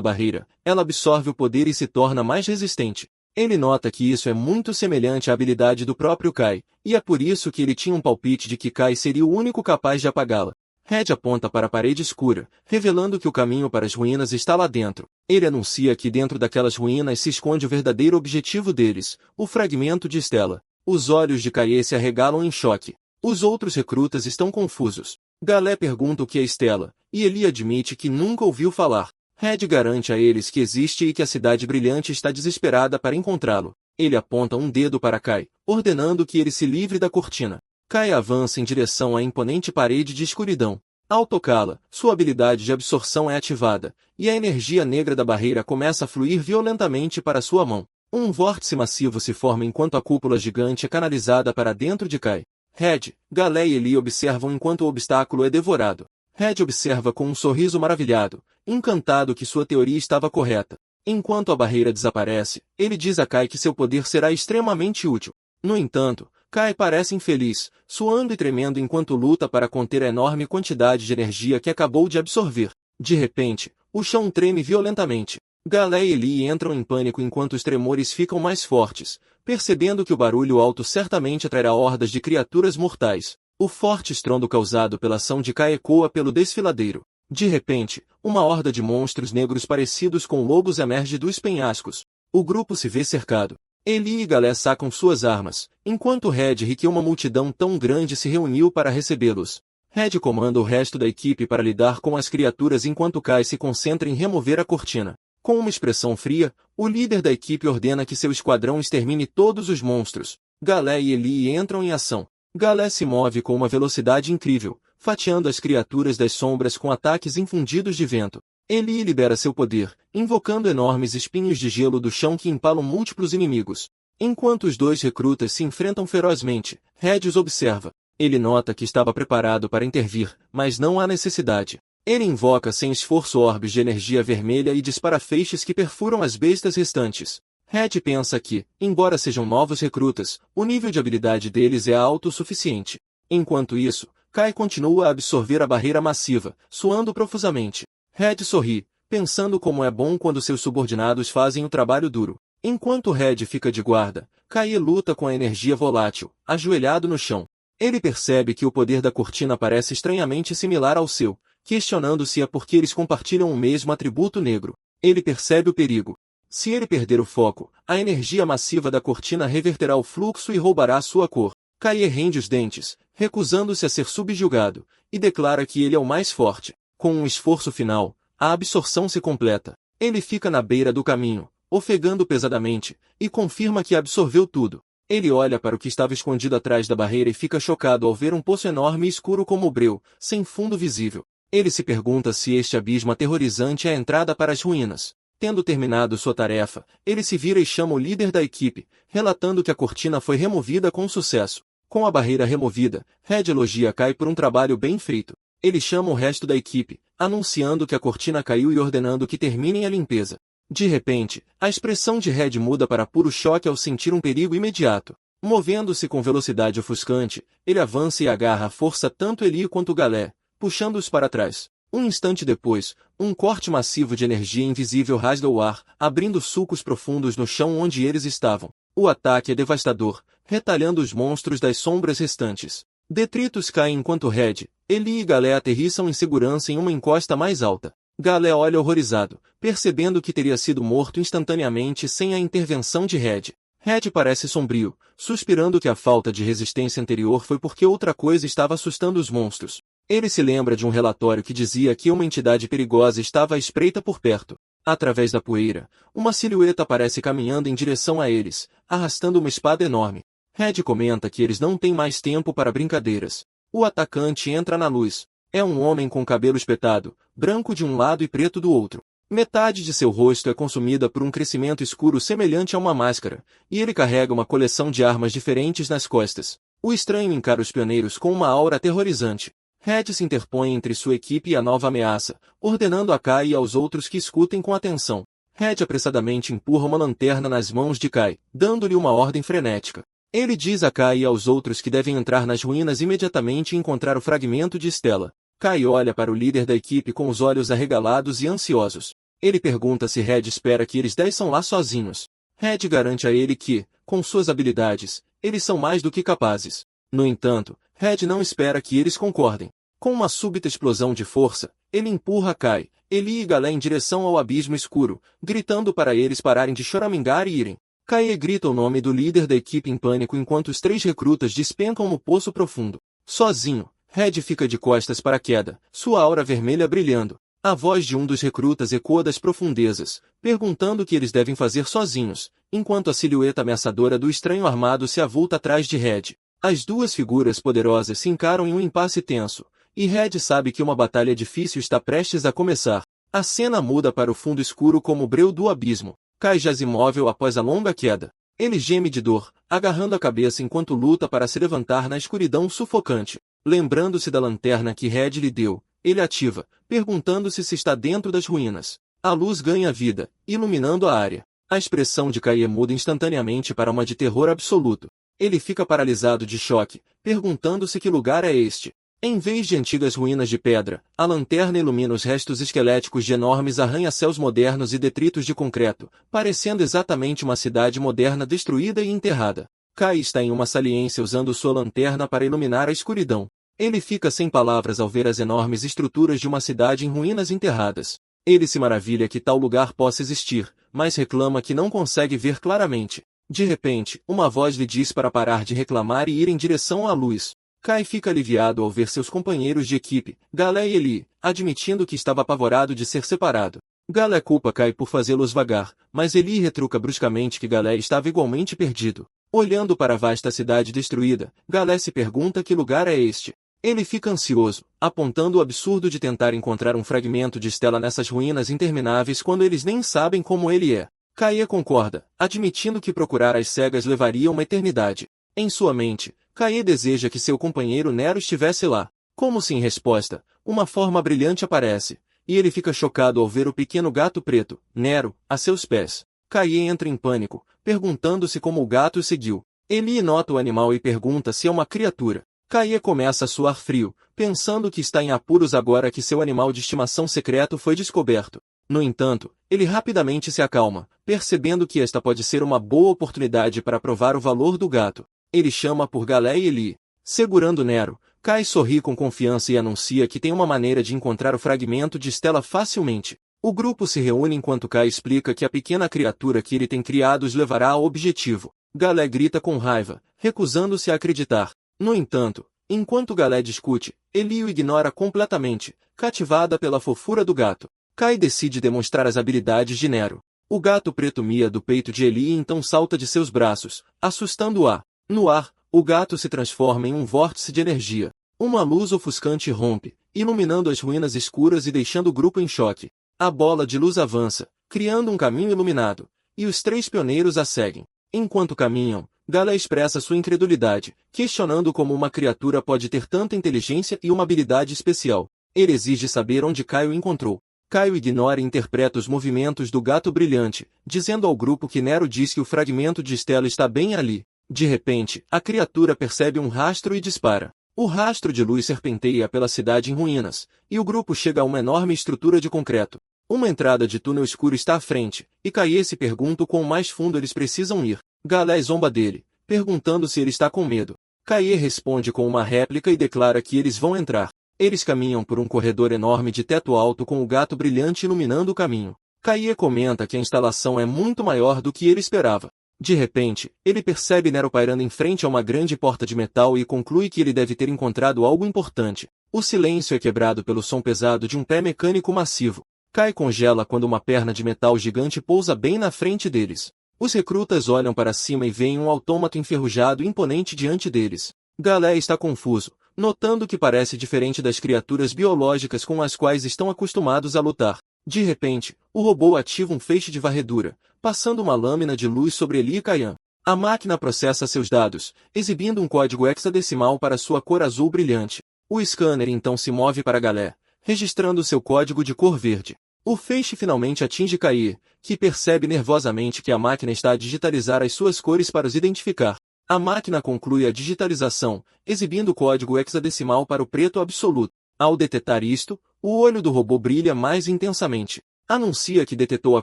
barreira, ela absorve o poder e se torna mais resistente. Ele nota que isso é muito semelhante à habilidade do próprio Kai, e é por isso que ele tinha um palpite de que Kai seria o único capaz de apagá-la. Red aponta para a parede escura, revelando que o caminho para as ruínas está lá dentro. Ele anuncia que dentro daquelas ruínas se esconde o verdadeiro objetivo deles, o fragmento de Stella. Os olhos de Kai se arregalam em choque. Os outros recrutas estão confusos. Galé pergunta o que é Stella, e Eli admite que nunca ouviu falar. Red garante a eles que existe e que a Cidade Brilhante está desesperada para encontrá-lo. Ele aponta um dedo para Kai, ordenando que ele se livre da cortina. Kai avança em direção à imponente parede de escuridão. Ao tocá-la, sua habilidade de absorção é ativada, e a energia negra da barreira começa a fluir violentamente para sua mão. Um vórtice massivo se forma enquanto a cúpula gigante é canalizada para dentro de Kai. Red, Galé e Eli observam enquanto o obstáculo é devorado. Red observa com um sorriso maravilhado, encantado que sua teoria estava correta. Enquanto a barreira desaparece, ele diz a Kai que seu poder será extremamente útil. No entanto, Kai parece infeliz, suando e tremendo enquanto luta para conter a enorme quantidade de energia que acabou de absorver. De repente, o chão treme violentamente. Galé e Eli entram em pânico enquanto os tremores ficam mais fortes, percebendo que o barulho alto certamente atrairá hordas de criaturas mortais. O forte estrondo causado pela ação de Kai ecoa pelo desfiladeiro. De repente, uma horda de monstros negros parecidos com lobos emerge dos penhascos. O grupo se vê cercado. Eli e Galé sacam suas armas, enquanto Red ri que uma multidão tão grande se reuniu para recebê-los. Red comanda o resto da equipe para lidar com as criaturas enquanto Kai se concentra em remover a cortina. Com uma expressão fria, o líder da equipe ordena que seu esquadrão extermine todos os monstros. Galé e Eli entram em ação. Galé se move com uma velocidade incrível, fatiando as criaturas das sombras com ataques infundidos de vento. Eli libera seu poder, invocando enormes espinhos de gelo do chão que empalam múltiplos inimigos. Enquanto os dois recrutas se enfrentam ferozmente, Red os observa. Ele nota que estava preparado para intervir, mas não há necessidade. Ele invoca sem esforço orbes de energia vermelha e dispara feixes que perfuram as bestas restantes. Red pensa que, embora sejam novos recrutas, o nível de habilidade deles é alto o suficiente. Enquanto isso, Kai continua a absorver a barreira massiva, suando profusamente. Red sorri, pensando como é bom quando seus subordinados fazem o trabalho duro. Enquanto Red fica de guarda, Kai luta com a energia volátil, ajoelhado no chão. Ele percebe que o poder da cortina parece estranhamente similar ao seu, questionando se é porque eles compartilham o mesmo atributo negro. Ele percebe o perigo. Se ele perder o foco, a energia massiva da cortina reverterá o fluxo e roubará sua cor. Kai rende os dentes, recusando-se a ser subjugado, e declara que ele é o mais forte. Com um esforço final, a absorção se completa. Ele fica na beira do caminho, ofegando pesadamente, e confirma que absorveu tudo. Ele olha para o que estava escondido atrás da barreira e fica chocado ao ver um poço enorme e escuro como o breu, sem fundo visível. Ele se pergunta se este abismo aterrorizante é a entrada para as ruínas. Tendo terminado sua tarefa, ele se vira e chama o líder da equipe, relatando que a cortina foi removida com sucesso. Com a barreira removida, Red elogia Kai por um trabalho bem feito. Ele chama o resto da equipe, anunciando que a cortina caiu e ordenando que terminem a limpeza. De repente, a expressão de Red muda para puro choque ao sentir um perigo imediato. Movendo-se com velocidade ofuscante, ele avança e agarra à força tanto Eli quanto Galé, puxando-os para trás. Um instante depois, um corte massivo de energia invisível rasga o ar, abrindo sulcos profundos no chão onde eles estavam. O ataque é devastador, retalhando os monstros das sombras restantes. Detritos caem enquanto Red, Eli e Galé aterrissam em segurança em uma encosta mais alta. Galé olha horrorizado, percebendo que teria sido morto instantaneamente sem a intervenção de Red. Red parece sombrio, suspirando que a falta de resistência anterior foi porque outra coisa estava assustando os monstros. Ele se lembra de um relatório que dizia que uma entidade perigosa estava à espreita por perto. Através da poeira, uma silhueta aparece caminhando em direção a eles, arrastando uma espada enorme. Red comenta que eles não têm mais tempo para brincadeiras. O atacante entra na luz. É um homem com cabelo espetado, branco de um lado e preto do outro. Metade de seu rosto é consumida por um crescimento escuro semelhante a uma máscara, e ele carrega uma coleção de armas diferentes nas costas. O estranho encara os pioneiros com uma aura aterrorizante. Red se interpõe entre sua equipe e a nova ameaça, ordenando a Kai e aos outros que escutem com atenção. Red apressadamente empurra uma lanterna nas mãos de Kai, dando-lhe uma ordem frenética. Ele diz a Kai e aos outros que devem entrar nas ruínas imediatamente e encontrar o fragmento de Stella. Kai olha para o líder da equipe com os olhos arregalados e ansiosos. Ele pergunta se Red espera que eles desçam lá sozinhos. Red garante a ele que, com suas habilidades, eles são mais do que capazes. No entanto, Red não espera que eles concordem. Com uma súbita explosão de força, ele empurra Kai, Eli e Galé em direção ao abismo escuro, gritando para eles pararem de choramingar e irem. Kai grita o nome do líder da equipe em pânico enquanto os 3 recrutas despencam no poço profundo. Sozinho, Red fica de costas para a queda, sua aura vermelha brilhando. A voz de um dos recrutas ecoa das profundezas, perguntando o que eles devem fazer sozinhos, enquanto a silhueta ameaçadora do estranho armado se avulta atrás de Red. As duas figuras poderosas se encaram em um impasse tenso, e Red sabe que uma batalha difícil está prestes a começar. A cena muda para o fundo escuro como o breu do abismo. Kai jaz imóvel após a longa queda. Ele geme de dor, agarrando a cabeça enquanto luta para se levantar na escuridão sufocante. Lembrando-se da lanterna que Red lhe deu, ele ativa, perguntando-se se está dentro das ruínas. A luz ganha vida, iluminando a área. A expressão de Kai muda instantaneamente para uma de terror absoluto. Ele fica paralisado de choque, perguntando-se que lugar é este. Em vez de antigas ruínas de pedra, a lanterna ilumina os restos esqueléticos de enormes arranha-céus modernos e detritos de concreto, parecendo exatamente uma cidade moderna destruída e enterrada. Kai está em uma saliência usando sua lanterna para iluminar a escuridão. Ele fica sem palavras ao ver as enormes estruturas de uma cidade em ruínas enterradas. Ele se maravilha que tal lugar possa existir, mas reclama que não consegue ver claramente. De repente, uma voz lhe diz para parar de reclamar e ir em direção à luz. Kai fica aliviado ao ver seus companheiros de equipe, Galé e Eli, admitindo que estava apavorado de ser separado. Galé culpa Kai por fazê-los vagar, mas Eli retruca bruscamente que Galé estava igualmente perdido. Olhando para a vasta cidade destruída, Galé se pergunta que lugar é este. Ele fica ansioso, apontando o absurdo de tentar encontrar um fragmento de Stella nessas ruínas intermináveis quando eles nem sabem como ele é. Kai concorda, admitindo que procurar às cegas levaria uma eternidade. Em sua mente, Kai deseja que seu companheiro Nero estivesse lá. Como se em resposta, uma forma brilhante aparece, e ele fica chocado ao ver o pequeno gato preto, Nero, a seus pés. Kai entra em pânico, perguntando-se como o gato o seguiu. Eli nota o animal e pergunta se é uma criatura. Kai começa a suar frio, pensando que está em apuros agora que seu animal de estimação secreto foi descoberto. No entanto, ele rapidamente se acalma, percebendo que esta pode ser uma boa oportunidade para provar o valor do gato. Ele chama por Galé e Eli. Segurando Nero, Kai sorri com confiança e anuncia que tem uma maneira de encontrar o fragmento de Stella facilmente. O grupo se reúne enquanto Kai explica que a pequena criatura que ele tem criado os levará ao objetivo. Galé grita com raiva, recusando-se a acreditar. No entanto, enquanto Galé discute, Eli o ignora completamente, cativada pela fofura do gato. Kai decide demonstrar as habilidades de Nero. O gato preto mia do peito de Eli e então salta de seus braços, assustando-a. No ar, o gato se transforma em um vórtice de energia. Uma luz ofuscante rompe, iluminando as ruínas escuras e deixando o grupo em choque. A bola de luz avança, criando um caminho iluminado, e os 3 pioneiros a seguem. Enquanto caminham, Galé expressa sua incredulidade, questionando como uma criatura pode ter tanta inteligência e uma habilidade especial. Ele exige saber onde Kai o encontrou. Kai ignora e interpreta os movimentos do gato brilhante, dizendo ao grupo que Nero diz que o fragmento de Stella está bem ali. De repente, a criatura percebe um rastro e dispara. O rastro de luz serpenteia pela cidade em ruínas, e o grupo chega a uma enorme estrutura de concreto. Uma entrada de túnel escuro está à frente, e Kai se pergunta o quão mais fundo eles precisam ir. Galé zomba dele, perguntando se ele está com medo. Kai responde com uma réplica e declara que eles vão entrar. Eles caminham por um corredor enorme de teto alto com o gato brilhante iluminando o caminho. Kai comenta que a instalação é muito maior do que ele esperava. De repente, ele percebe Nero pairando em frente a uma grande porta de metal e conclui que ele deve ter encontrado algo importante. O silêncio é quebrado pelo som pesado de um pé mecânico massivo. Kai congela quando uma perna de metal gigante pousa bem na frente deles. Os recrutas olham para cima e veem um autômato enferrujado e imponente diante deles. Galé está confuso, notando que parece diferente das criaturas biológicas com as quais estão acostumados a lutar. De repente, o robô ativa um feixe de varredura, passando uma lâmina de luz sobre Eli e Kayan. A máquina processa seus dados, exibindo um código hexadecimal para sua cor azul brilhante. O scanner então se move para Galé, registrando seu código de cor verde. O feixe finalmente atinge Kai, que percebe nervosamente que a máquina está a digitalizar as suas cores para os identificar. A máquina conclui a digitalização, exibindo o código hexadecimal para o preto absoluto. Ao detectar isto, o olho do robô brilha mais intensamente. Anuncia que detetou a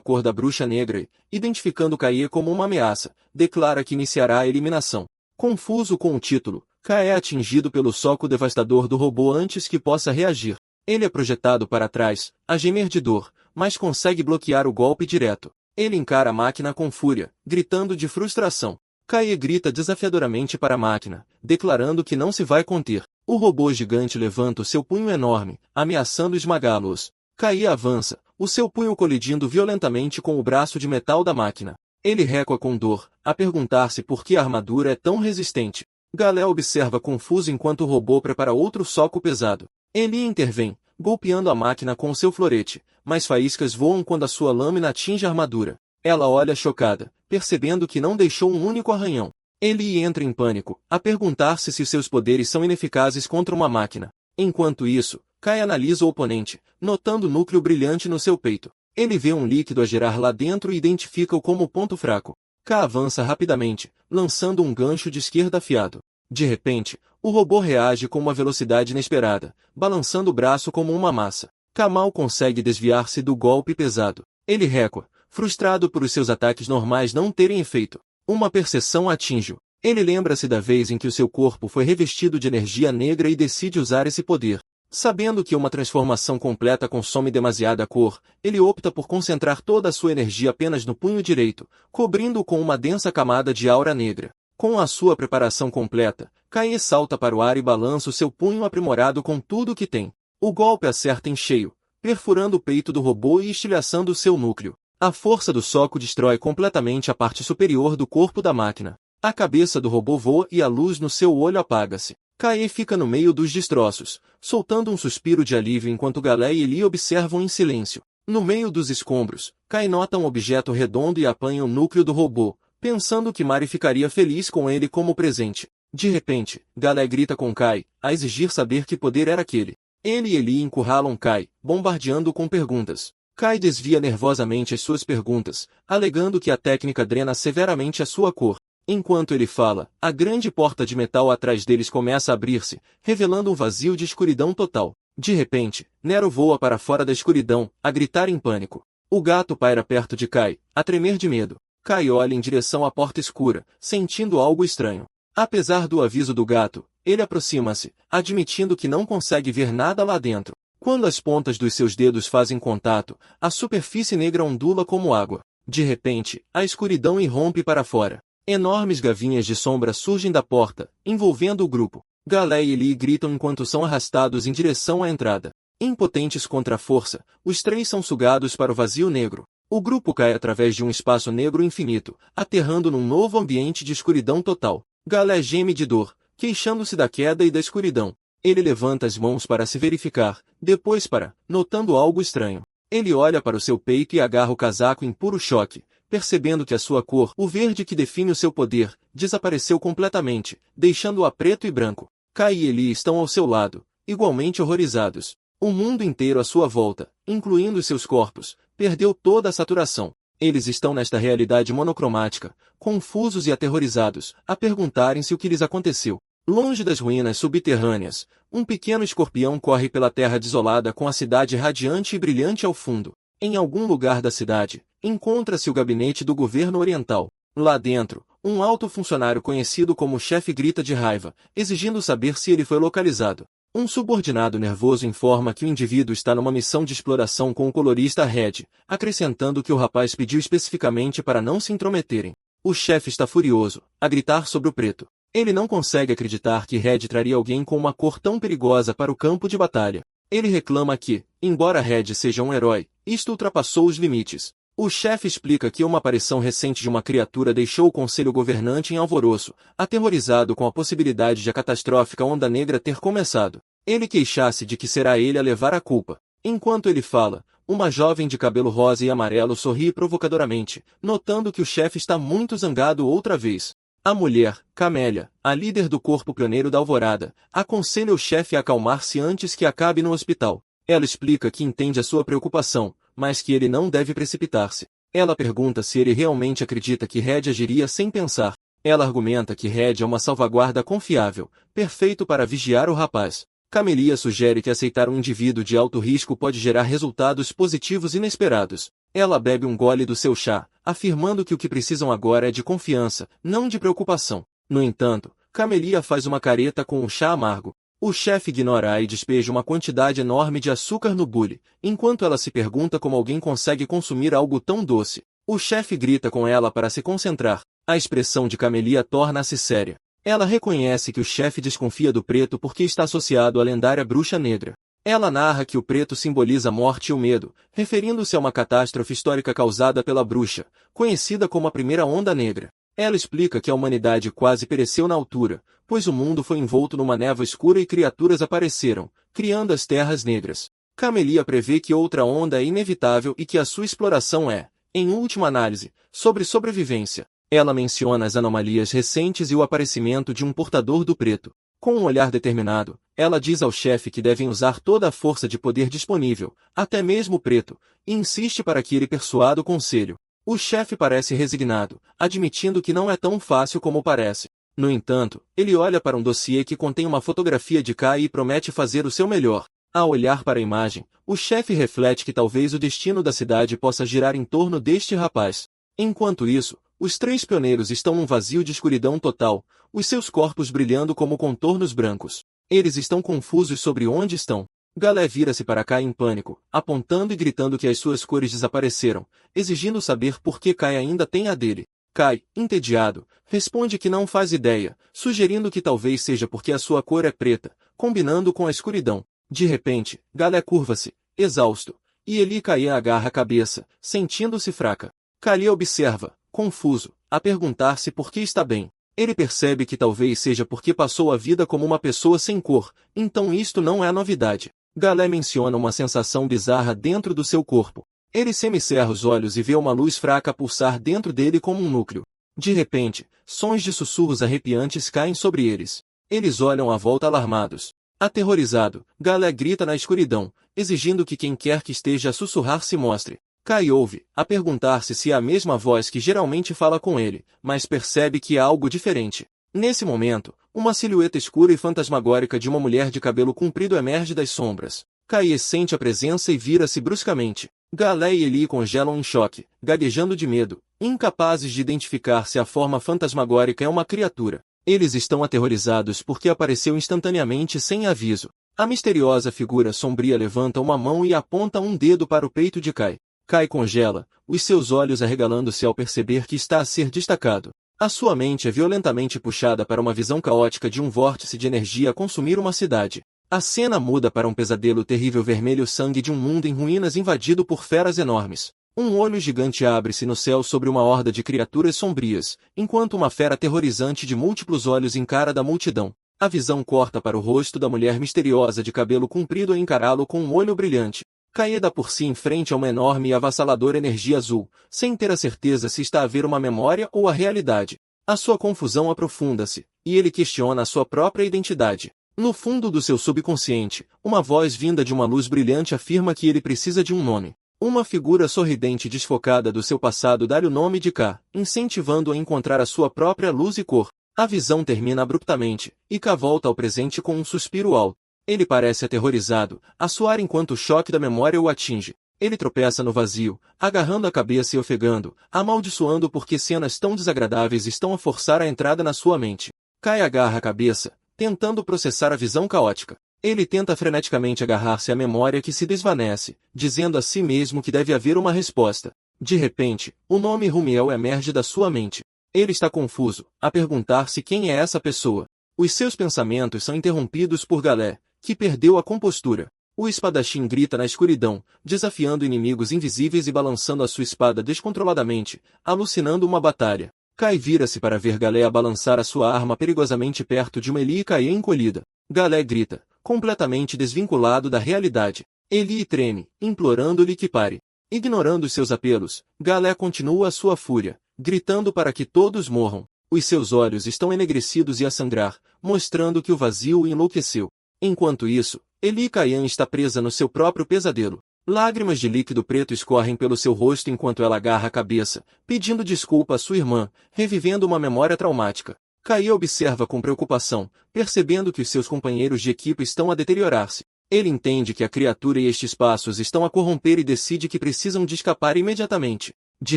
cor da bruxa negra e, identificando Kai como uma ameaça, declara que iniciará a eliminação. Confuso com o título, Kai é atingido pelo soco devastador do robô antes que possa reagir. Ele é projetado para trás, a gemer de dor, mas consegue bloquear o golpe direto. Ele encara a máquina com fúria, gritando de frustração. Kai grita desafiadoramente para a máquina, declarando que não se vai conter. O robô gigante levanta o seu punho enorme, ameaçando esmagá-los. Kai avança, o seu punho colidindo violentamente com o braço de metal da máquina. Ele recua com dor, a perguntar-se por que a armadura é tão resistente. Galé observa confuso enquanto o robô prepara outro soco pesado. Eli intervém, golpeando a máquina com seu florete, mas faíscas voam quando a sua lâmina atinge a armadura. Ela olha chocada, percebendo que não deixou um único arranhão. Eli entra em pânico, a perguntar-se se seus poderes são ineficazes contra uma máquina. Enquanto isso, Kai analisa o oponente, notando o núcleo brilhante no seu peito. Ele vê um líquido a gerar lá dentro e identifica-o como ponto fraco. Kai avança rapidamente, lançando um gancho de esquerda afiado. De repente, o robô reage com uma velocidade inesperada, balançando o braço como uma massa. Kai mal consegue desviar-se do golpe pesado. Ele recua, frustrado por os seus ataques normais não terem efeito. Uma percepção atinge-o. Ele lembra-se da vez em que o seu corpo foi revestido de energia negra e decide usar esse poder. Sabendo que uma transformação completa consome demasiada cor, ele opta por concentrar toda a sua energia apenas no punho direito, cobrindo-o com uma densa camada de aura negra. Com a sua preparação completa, Kai salta para o ar e balança o seu punho aprimorado com tudo o que tem. O golpe acerta em cheio, perfurando o peito do robô e estilhaçando seu núcleo. A força do soco destrói completamente a parte superior do corpo da máquina. A cabeça do robô voa e a luz no seu olho apaga-se. Kai fica no meio dos destroços, soltando um suspiro de alívio enquanto Galé e Eli observam em silêncio. No meio dos escombros, Kai nota um objeto redondo e apanha o núcleo do robô, pensando que Mari ficaria feliz com ele como presente. De repente, Galé grita com Kai, a exigir saber que poder era aquele. Ele e Eli encurralam Kai, bombardeando-o com perguntas. Kai desvia nervosamente as suas perguntas, alegando que a técnica drena severamente a sua cor. Enquanto ele fala, a grande porta de metal atrás deles começa a abrir-se, revelando um vazio de escuridão total. De repente, Nero voa para fora da escuridão, a gritar em pânico. O gato paira perto de Kai, a tremer de medo. Kai olha em direção à porta escura, sentindo algo estranho. Apesar do aviso do gato, ele aproxima-se, admitindo que não consegue ver nada lá dentro. Quando as pontas dos seus dedos fazem contato, a superfície negra ondula como água. De repente, a escuridão irrompe para fora. Enormes gavinhas de sombra surgem da porta, envolvendo o grupo. Galé e Eli gritam enquanto são arrastados em direção à entrada. Impotentes contra a força, os três são sugados para o vazio negro. O grupo cai através de um espaço negro infinito, aterrando num novo ambiente de escuridão total. Galé geme de dor, queixando-se da queda e da escuridão. Ele levanta as mãos para se verificar, depois para, notando algo estranho. Ele olha para o seu peito e agarra o casaco em puro choque, percebendo que a sua cor, o verde que define o seu poder, desapareceu completamente, deixando-o a preto e branco. Kai e Eli estão ao seu lado, igualmente horrorizados. O mundo inteiro à sua volta, incluindo os seus corpos, perdeu toda a saturação. Eles estão nesta realidade monocromática, confusos e aterrorizados, a perguntarem-se o que lhes aconteceu. Longe das ruínas subterrâneas, um pequeno escorpião corre pela terra desolada com a cidade radiante e brilhante ao fundo. Em algum lugar da cidade, encontra-se o gabinete do governo oriental. Lá dentro, um alto funcionário conhecido como chefe grita de raiva, exigindo saber se ele foi localizado. Um subordinado nervoso informa que o indivíduo está numa missão de exploração com o colorista Red, acrescentando que o rapaz pediu especificamente para não se intrometerem. O chefe está furioso, a gritar sobre o preto. Ele não consegue acreditar que Red traria alguém com uma cor tão perigosa para o campo de batalha. Ele reclama que, embora Red seja um herói, isto ultrapassou os limites. O chefe explica que uma aparição recente de uma criatura deixou o conselho governante em alvoroço, aterrorizado com a possibilidade de a catastrófica Onda Negra ter começado. Ele queixasse de que será ele a levar a culpa. Enquanto ele fala, uma jovem de cabelo rosa e amarelo sorri provocadoramente, notando que o chefe está muito zangado outra vez. A mulher, Camélia, a líder do corpo pioneiro da Alvorada, aconselha o chefe a acalmar-se antes que acabe no hospital. Ela explica que entende a sua preocupação, mas que ele não deve precipitar-se. Ela pergunta se ele realmente acredita que Red agiria sem pensar. Ela argumenta que Red é uma salvaguarda confiável, perfeito para vigiar o rapaz. Camelia sugere que aceitar um indivíduo de alto risco pode gerar resultados positivos inesperados. Ela bebe um gole do seu chá, afirmando que o que precisam agora é de confiança, não de preocupação. No entanto, Camelia faz uma careta com o chá amargo. O chefe ignora-a e despeja uma quantidade enorme de açúcar no bule, enquanto ela se pergunta como alguém consegue consumir algo tão doce. O chefe grita com ela para se concentrar. A expressão de Camelia torna-se séria. Ela reconhece que o chefe desconfia do preto porque está associado à lendária bruxa negra. Ela narra que o preto simboliza a morte e o medo, referindo-se a uma catástrofe histórica causada pela bruxa, conhecida como a Primeira Onda Negra. Ela explica que a humanidade quase pereceu na altura, pois o mundo foi envolto numa névoa escura e criaturas apareceram, criando as Terras Negras. Camelia prevê que outra onda é inevitável e que a sua exploração é, em última análise, sobre sobrevivência. Ela menciona as anomalias recentes e o aparecimento de um portador do preto. Com um olhar determinado, ela diz ao chefe que devem usar toda a força de poder disponível, até mesmo o preto, e insiste para que ele persuada o conselho. O chefe parece resignado, admitindo que não é tão fácil como parece. No entanto, ele olha para um dossiê que contém uma fotografia de Kai e promete fazer o seu melhor. Ao olhar para a imagem, o chefe reflete que talvez o destino da cidade possa girar em torno deste rapaz. Enquanto isso, os três pioneiros estão num vazio de escuridão total, os seus corpos brilhando como contornos brancos. Eles estão confusos sobre onde estão. Galé vira-se para Kai em pânico, apontando e gritando que as suas cores desapareceram, exigindo saber por que Kai ainda tem a dele. Kai, entediado, responde que não faz ideia, sugerindo que talvez seja porque a sua cor é preta, combinando com a escuridão. De repente, Galé curva-se, exausto, e Eli Kai agarra a cabeça, sentindo-se fraca. Kai observa, confuso, a perguntar-se por que está bem. Ele percebe que talvez seja porque passou a vida como uma pessoa sem cor, então isto não é novidade. Galé menciona uma sensação bizarra dentro do seu corpo. Ele semicerra os olhos e vê uma luz fraca pulsar dentro dele como um núcleo. De repente, sons de sussurros arrepiantes caem sobre eles. Eles olham à volta alarmados. Aterrorizado, Galé grita na escuridão, exigindo que quem quer que esteja a sussurrar se mostre. Kai ouve, a perguntar-se se é a mesma voz que geralmente fala com ele, mas percebe que é algo diferente. Nesse momento, uma silhueta escura e fantasmagórica de uma mulher de cabelo comprido emerge das sombras. Kai sente a presença e vira-se bruscamente. Galé e Eli congelam em choque, gaguejando de medo, incapazes de identificar se a forma fantasmagórica é uma criatura. Eles estão aterrorizados porque apareceu instantaneamente sem aviso. A misteriosa figura sombria levanta uma mão e aponta um dedo para o peito de Kai. Kai congela, os seus olhos arregalando-se ao perceber que está a ser destacado. A sua mente é violentamente puxada para uma visão caótica de um vórtice de energia a consumir uma cidade. A cena muda para um pesadelo terrível vermelho sangue de um mundo em ruínas invadido por feras enormes. Um olho gigante abre-se no céu sobre uma horda de criaturas sombrias, enquanto uma fera aterrorizante de múltiplos olhos encara da multidão. A visão corta para o rosto da mulher misteriosa de cabelo comprido a encará-lo com um olho brilhante. Caída por si em frente a uma enorme e avassaladora energia azul, sem ter a certeza se está a ver uma memória ou a realidade. A sua confusão aprofunda-se, e ele questiona a sua própria identidade. No fundo do seu subconsciente, uma voz vinda de uma luz brilhante afirma que ele precisa de um nome. Uma figura sorridente desfocada do seu passado dá-lhe o nome de K, incentivando-o a encontrar a sua própria luz e cor. A visão termina abruptamente, e K volta ao presente com um suspiro alto. Ele parece aterrorizado, a suar enquanto o choque da memória o atinge. Ele tropeça no vazio, agarrando a cabeça e ofegando, amaldiçoando porque cenas tão desagradáveis estão a forçar a entrada na sua mente. Kai agarra a cabeça, tentando processar a visão caótica. Ele tenta freneticamente agarrar-se à memória que se desvanece, dizendo a si mesmo que deve haver uma resposta. De repente, o nome Rumiel emerge da sua mente. Ele está confuso, a perguntar-se quem é essa pessoa. Os seus pensamentos são interrompidos por Galé, que perdeu a compostura. O espadachim grita na escuridão, desafiando inimigos invisíveis e balançando a sua espada descontroladamente, alucinando uma batalha. Kai vira-se para ver Galé balançar a sua arma perigosamente perto de uma Ellie e Kai encolhida. Galé grita, completamente desvinculado da realidade. Ellie treme, implorando-lhe que pare. Ignorando seus apelos, Galé continua a sua fúria, gritando para que todos morram. Os seus olhos estão enegrecidos e a sangrar, mostrando que o vazio o enlouqueceu. Enquanto isso, Ellie Caian está presa no seu próprio pesadelo. Lágrimas de líquido preto escorrem pelo seu rosto enquanto ela agarra a cabeça, pedindo desculpa à sua irmã, revivendo uma memória traumática. Kai observa com preocupação, percebendo que os seus companheiros de equipe estão a deteriorar-se. Ele entende que a criatura e estes passos estão a corromper e decide que precisam de escapar imediatamente. De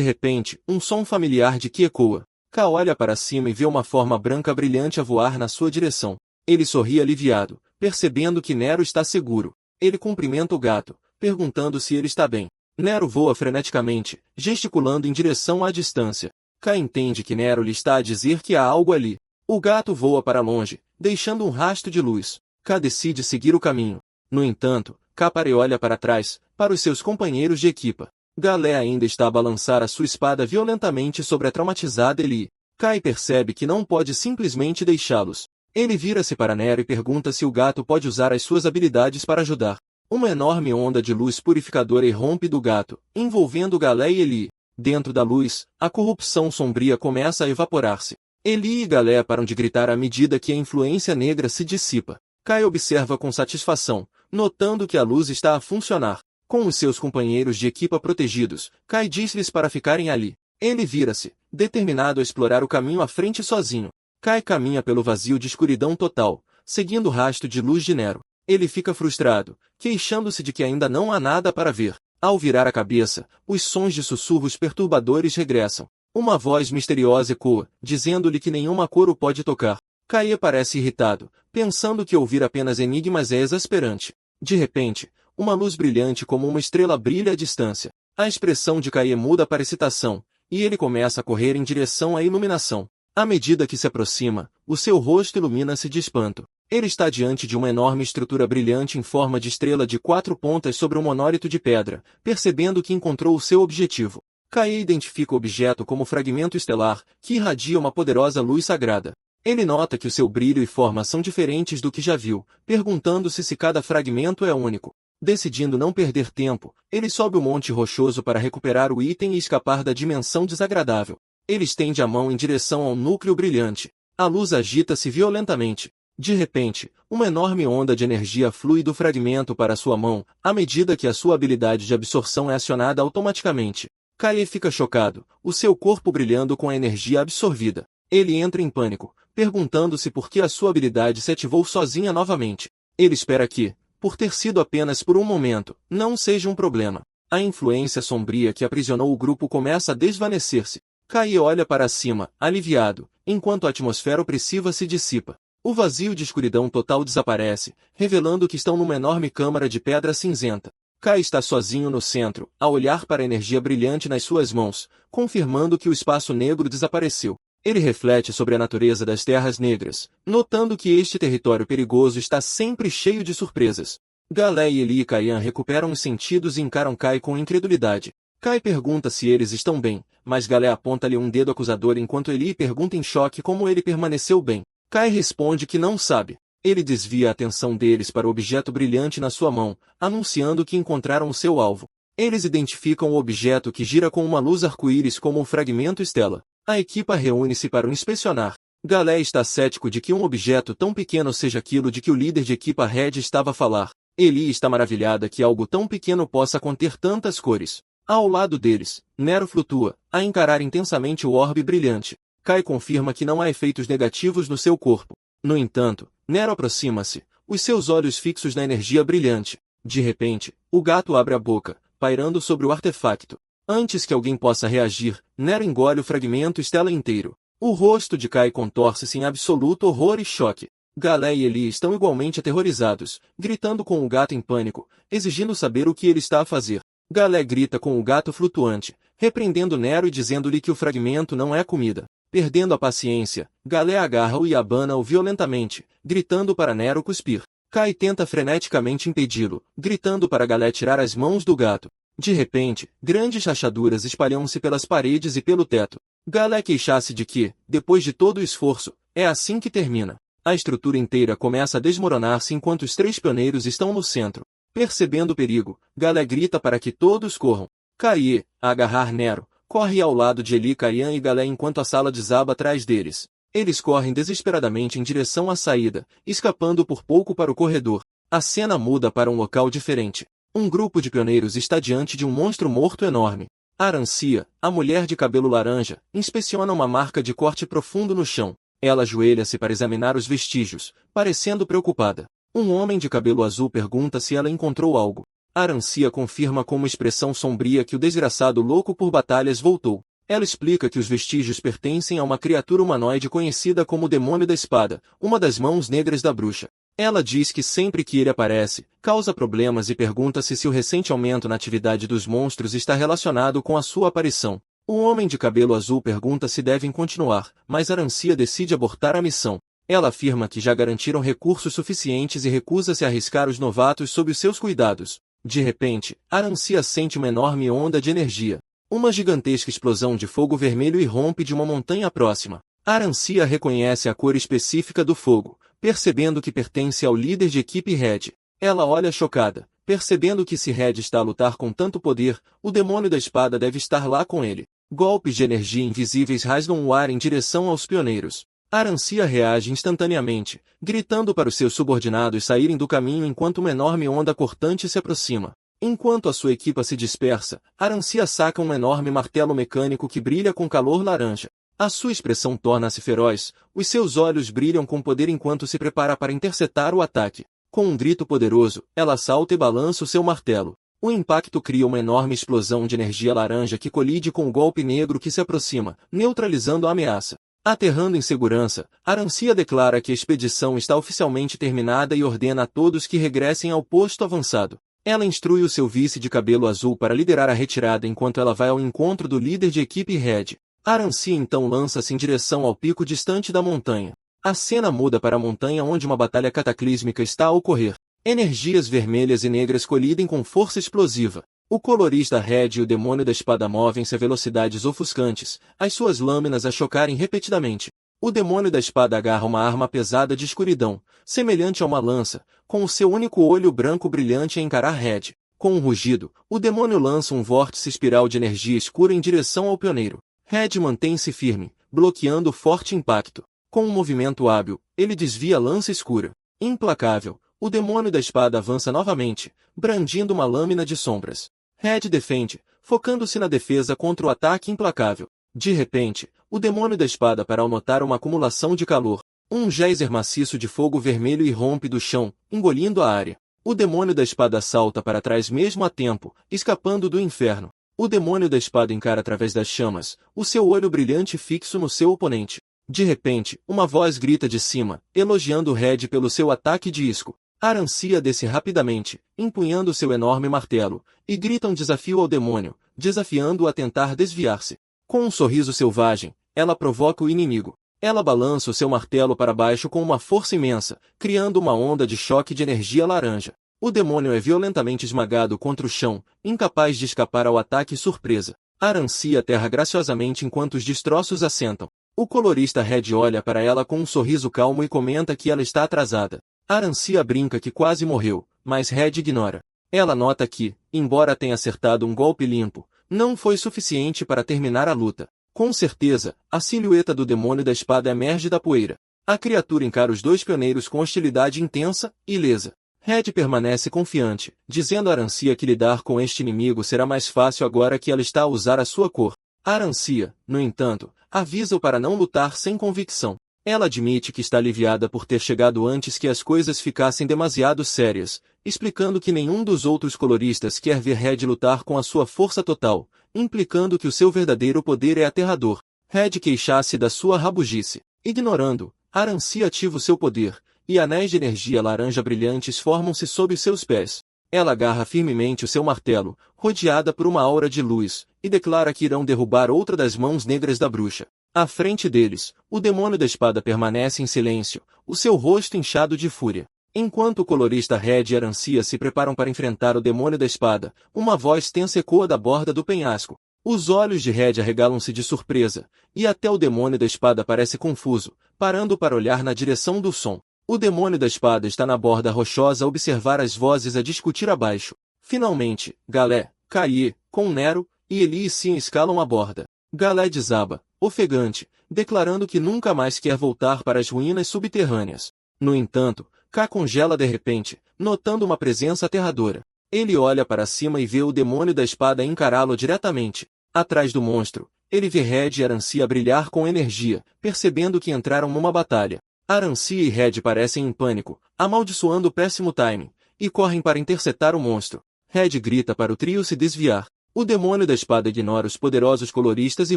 repente, um som familiar de Ki ecoa. Kai olha para cima e vê uma forma branca brilhante a voar na sua direção. Ele sorri aliviado, percebendo que Nero está seguro. Ele cumprimenta o gato, perguntando se ele está bem. Nero voa freneticamente, gesticulando em direção à distância. Kai entende que Nero lhe está a dizer que há algo ali. O gato voa para longe, deixando um rastro de luz. Kai decide seguir o caminho. No entanto, Kai para e olha para trás, para os seus companheiros de equipa. Galé ainda está a balançar a sua espada violentamente sobre a traumatizada Ellie. Kai percebe que não pode simplesmente deixá-los. Ele vira-se para Nero e pergunta se o gato pode usar as suas habilidades para ajudar. Uma enorme onda de luz purificadora irrompe do gato, envolvendo Galé e Ellie. Dentro da luz, a corrupção sombria começa a evaporar-se. Ellie e Galé param de gritar à medida que a influência negra se dissipa. Kai observa com satisfação, notando que a luz está a funcionar. Com os seus companheiros de equipa protegidos, Kai diz-lhes para ficarem ali. Ele vira-se, determinado a explorar o caminho à frente sozinho. Kai caminha pelo vazio de escuridão total, seguindo o rastro de luz de Nero. Ele fica frustrado, queixando-se de que ainda não há nada para ver. Ao virar a cabeça, os sons de sussurros perturbadores regressam. Uma voz misteriosa ecoa, dizendo-lhe que nenhuma cor o pode tocar. Kai parece irritado, pensando que ouvir apenas enigmas é exasperante. De repente, uma luz brilhante como uma estrela brilha à distância. A expressão de Kai muda para excitação, e ele começa a correr em direção à iluminação. À medida que se aproxima, o seu rosto ilumina-se de espanto. Ele está diante de uma enorme estrutura brilhante em forma de estrela de 4 pontas sobre um monólito de pedra, percebendo que encontrou o seu objetivo. Kai identifica o objeto como fragmento estelar, que irradia uma poderosa luz sagrada. Ele nota que o seu brilho e forma são diferentes do que já viu, perguntando-se se cada fragmento é único. Decidindo não perder tempo, ele sobe o monte rochoso para recuperar o item e escapar da dimensão desagradável. Ele estende a mão em direção ao núcleo brilhante. A luz agita-se violentamente. De repente, uma enorme onda de energia flui do fragmento para sua mão, à medida que a sua habilidade de absorção é acionada automaticamente. Kai fica chocado, o seu corpo brilhando com a energia absorvida. Ele entra em pânico, perguntando-se por que a sua habilidade se ativou sozinha novamente. Ele espera que, por ter sido apenas por um momento, não seja um problema. A influência sombria que aprisionou o grupo começa a desvanecer-se. Kai olha para cima, aliviado, enquanto a atmosfera opressiva se dissipa. O vazio de escuridão total desaparece, revelando que estão numa enorme câmara de pedra cinzenta. Kai está sozinho no centro, a olhar para a energia brilhante nas suas mãos, confirmando que o espaço negro desapareceu. Ele reflete sobre a natureza das Terras Negras, notando que este território perigoso está sempre cheio de surpresas. Galé e Ellie Caian recuperam os sentidos e encaram Kai com incredulidade. Kai pergunta se eles estão bem, mas Galé aponta-lhe um dedo acusador enquanto Ellie pergunta em choque como ele permaneceu bem. Kai responde que não sabe. Ele desvia a atenção deles para o objeto brilhante na sua mão, anunciando que encontraram o seu alvo. Eles identificam o objeto que gira com uma luz arco-íris como um fragmento estela. A equipa reúne-se para o inspecionar. Galé está cético de que um objeto tão pequeno seja aquilo de que o líder de equipa Red estava a falar. Ellie está maravilhada que algo tão pequeno possa conter tantas cores. Ao lado deles, Nero flutua, a encarar intensamente o orbe brilhante. Kai confirma que não há efeitos negativos no seu corpo. No entanto, Nero aproxima-se, os seus olhos fixos na energia brilhante. De repente, o gato abre a boca, pairando sobre o artefacto. Antes que alguém possa reagir, Nero engole o fragmento estela inteiro. O rosto de Kai contorce-se em absoluto horror e choque. Galé e Ellie estão igualmente aterrorizados, gritando com o gato em pânico, exigindo saber o que ele está a fazer. Galé grita com o gato flutuante, repreendendo Nero e dizendo-lhe que o fragmento não é comida. Perdendo a paciência, Galé agarra-o e abana-o violentamente, gritando para Nero cuspir. Kai tenta freneticamente impedi-lo, gritando para Galé tirar as mãos do gato. De repente, grandes rachaduras espalham-se pelas paredes e pelo teto. Galé queixa-se de que, depois de todo o esforço, é assim que termina. A estrutura inteira começa a desmoronar-se enquanto os 3 pioneiros estão no centro. Percebendo o perigo, Galé grita para que todos corram. Kai, a agarrar Nero, corre ao lado de Eli, Karian e Galé enquanto a sala desaba atrás deles. Eles correm desesperadamente em direção à saída, escapando por pouco para o corredor. A cena muda para um local diferente. Um grupo de pioneiros está diante de um monstro morto enorme. Arancia, a mulher de cabelo laranja, inspeciona uma marca de corte profundo no chão. Ela ajoelha-se para examinar os vestígios, parecendo preocupada. Um homem de cabelo azul pergunta se ela encontrou algo. Arancia confirma com uma expressão sombria que o desgraçado louco por batalhas voltou. Ela explica que os vestígios pertencem a uma criatura humanoide conhecida como o Demônio da Espada, uma das mãos negras da bruxa. Ela diz que sempre que ele aparece, causa problemas e pergunta-se se o recente aumento na atividade dos monstros está relacionado com a sua aparição. O homem de cabelo azul pergunta se devem continuar, mas Arancia decide abortar a missão. Ela afirma que já garantiram recursos suficientes e recusa-se a arriscar os novatos sob os seus cuidados. De repente, Arancia sente uma enorme onda de energia. Uma gigantesca explosão de fogo vermelho irrompe de uma montanha próxima. Arancia reconhece a cor específica do fogo, percebendo que pertence ao líder de equipe Red. Ela olha chocada, percebendo que se Red está a lutar com tanto poder, o demônio da espada deve estar lá com ele. Golpes de energia invisíveis rasgam o ar em direção aos pioneiros. Arancia reage instantaneamente, gritando para os seus subordinados saírem do caminho enquanto uma enorme onda cortante se aproxima. Enquanto a sua equipa se dispersa, Arancia saca um enorme martelo mecânico que brilha com calor laranja. A sua expressão torna-se feroz, os seus olhos brilham com poder enquanto se prepara para interceptar o ataque. Com um grito poderoso, ela salta e balança o seu martelo. O impacto cria uma enorme explosão de energia laranja que colide com o golpe negro que se aproxima, neutralizando a ameaça. Aterrando em segurança, Arancia declara que a expedição está oficialmente terminada e ordena a todos que regressem ao posto avançado. Ela instrui o seu vice de cabelo azul para liderar a retirada enquanto ela vai ao encontro do líder de equipe Red. Arancia então lança-se em direção ao pico distante da montanha. A cena muda para a montanha onde uma batalha cataclísmica está a ocorrer. Energias vermelhas e negras colidem com força explosiva. O colorista Red e o demônio da espada movem-se a velocidades ofuscantes, as suas lâminas a chocarem repetidamente. O demônio da espada agarra uma arma pesada de escuridão, semelhante a uma lança, com o seu único olho branco brilhante a encarar Red. Com um rugido, o demônio lança um vórtice espiral de energia escura em direção ao pioneiro. Red mantém-se firme, bloqueando o forte impacto. Com um movimento hábil, ele desvia a lança escura. Implacável, o demônio da espada avança novamente, brandindo uma lâmina de sombras. Red defende, focando-se na defesa contra o ataque implacável. De repente, o demônio da espada para ao notar uma acumulação de calor. Um geyser maciço de fogo vermelho irrompe do chão, engolindo a área. O demônio da espada salta para trás mesmo a tempo, escapando do inferno. O demônio da espada encara através das chamas, o seu olho brilhante fixo no seu oponente. De repente, uma voz grita de cima, elogiando Red pelo seu ataque de isco. Arancia desce rapidamente, empunhando seu enorme martelo, e grita um desafio ao demônio, desafiando-o a tentar desviar-se. Com um sorriso selvagem, ela provoca o inimigo. Ela balança o seu martelo para baixo com uma força imensa, criando uma onda de choque de energia laranja. O demônio é violentamente esmagado contra o chão, incapaz de escapar ao ataque surpresa. Arancia aterra graciosamente enquanto os destroços assentam. O colorista Red olha para ela com um sorriso calmo e comenta que ela está atrasada. Arancia brinca que quase morreu, mas Red ignora. Ela nota que, embora tenha acertado um golpe limpo, não foi suficiente para terminar a luta. Com certeza, a silhueta do demônio da espada emerge da poeira. A criatura encara os 2 pioneiros com hostilidade intensa e ilesa. Red permanece confiante, dizendo a Arancia que lidar com este inimigo será mais fácil agora que ela está a usar a sua cor. Arancia, no entanto, avisa-o para não lutar sem convicção. Ela admite que está aliviada por ter chegado antes que as coisas ficassem demasiado sérias, explicando que nenhum dos outros coloristas quer ver Red lutar com a sua força total, implicando que o seu verdadeiro poder é aterrador. Red queixa-se da sua rabugice. Ignorando, Arancia ativa o seu poder, e anéis de energia laranja brilhantes formam-se sob os seus pés. Ela agarra firmemente o seu martelo, rodeada por uma aura de luz, e declara que irão derrubar outra das mãos negras da bruxa. À frente deles, o demônio da espada permanece em silêncio, o seu rosto inchado de fúria. Enquanto o colorista Red e Arancia se preparam para enfrentar o demônio da espada, uma voz tensa ecoa da borda do penhasco. Os olhos de Red arregalam-se de surpresa, e até o demônio da espada parece confuso, parando para olhar na direção do som. O demônio da espada está na borda rochosa a observar as vozes a discutir abaixo. Finalmente, Galé, Kaye, com Nero, e Eli e Sim escalam a borda. Galé desaba, ofegante, declarando que nunca mais quer voltar para as ruínas subterrâneas. No entanto, K congela de repente, notando uma presença aterradora. Ele olha para cima e vê o demônio da espada encará-lo diretamente. Atrás do monstro, ele vê Red e Arancia brilhar com energia, percebendo que entraram numa batalha. Arancia e Red parecem em pânico, amaldiçoando o péssimo timing, e correm para interceptar o monstro. Red grita para o trio se desviar. O demônio da espada ignora os poderosos coloristas e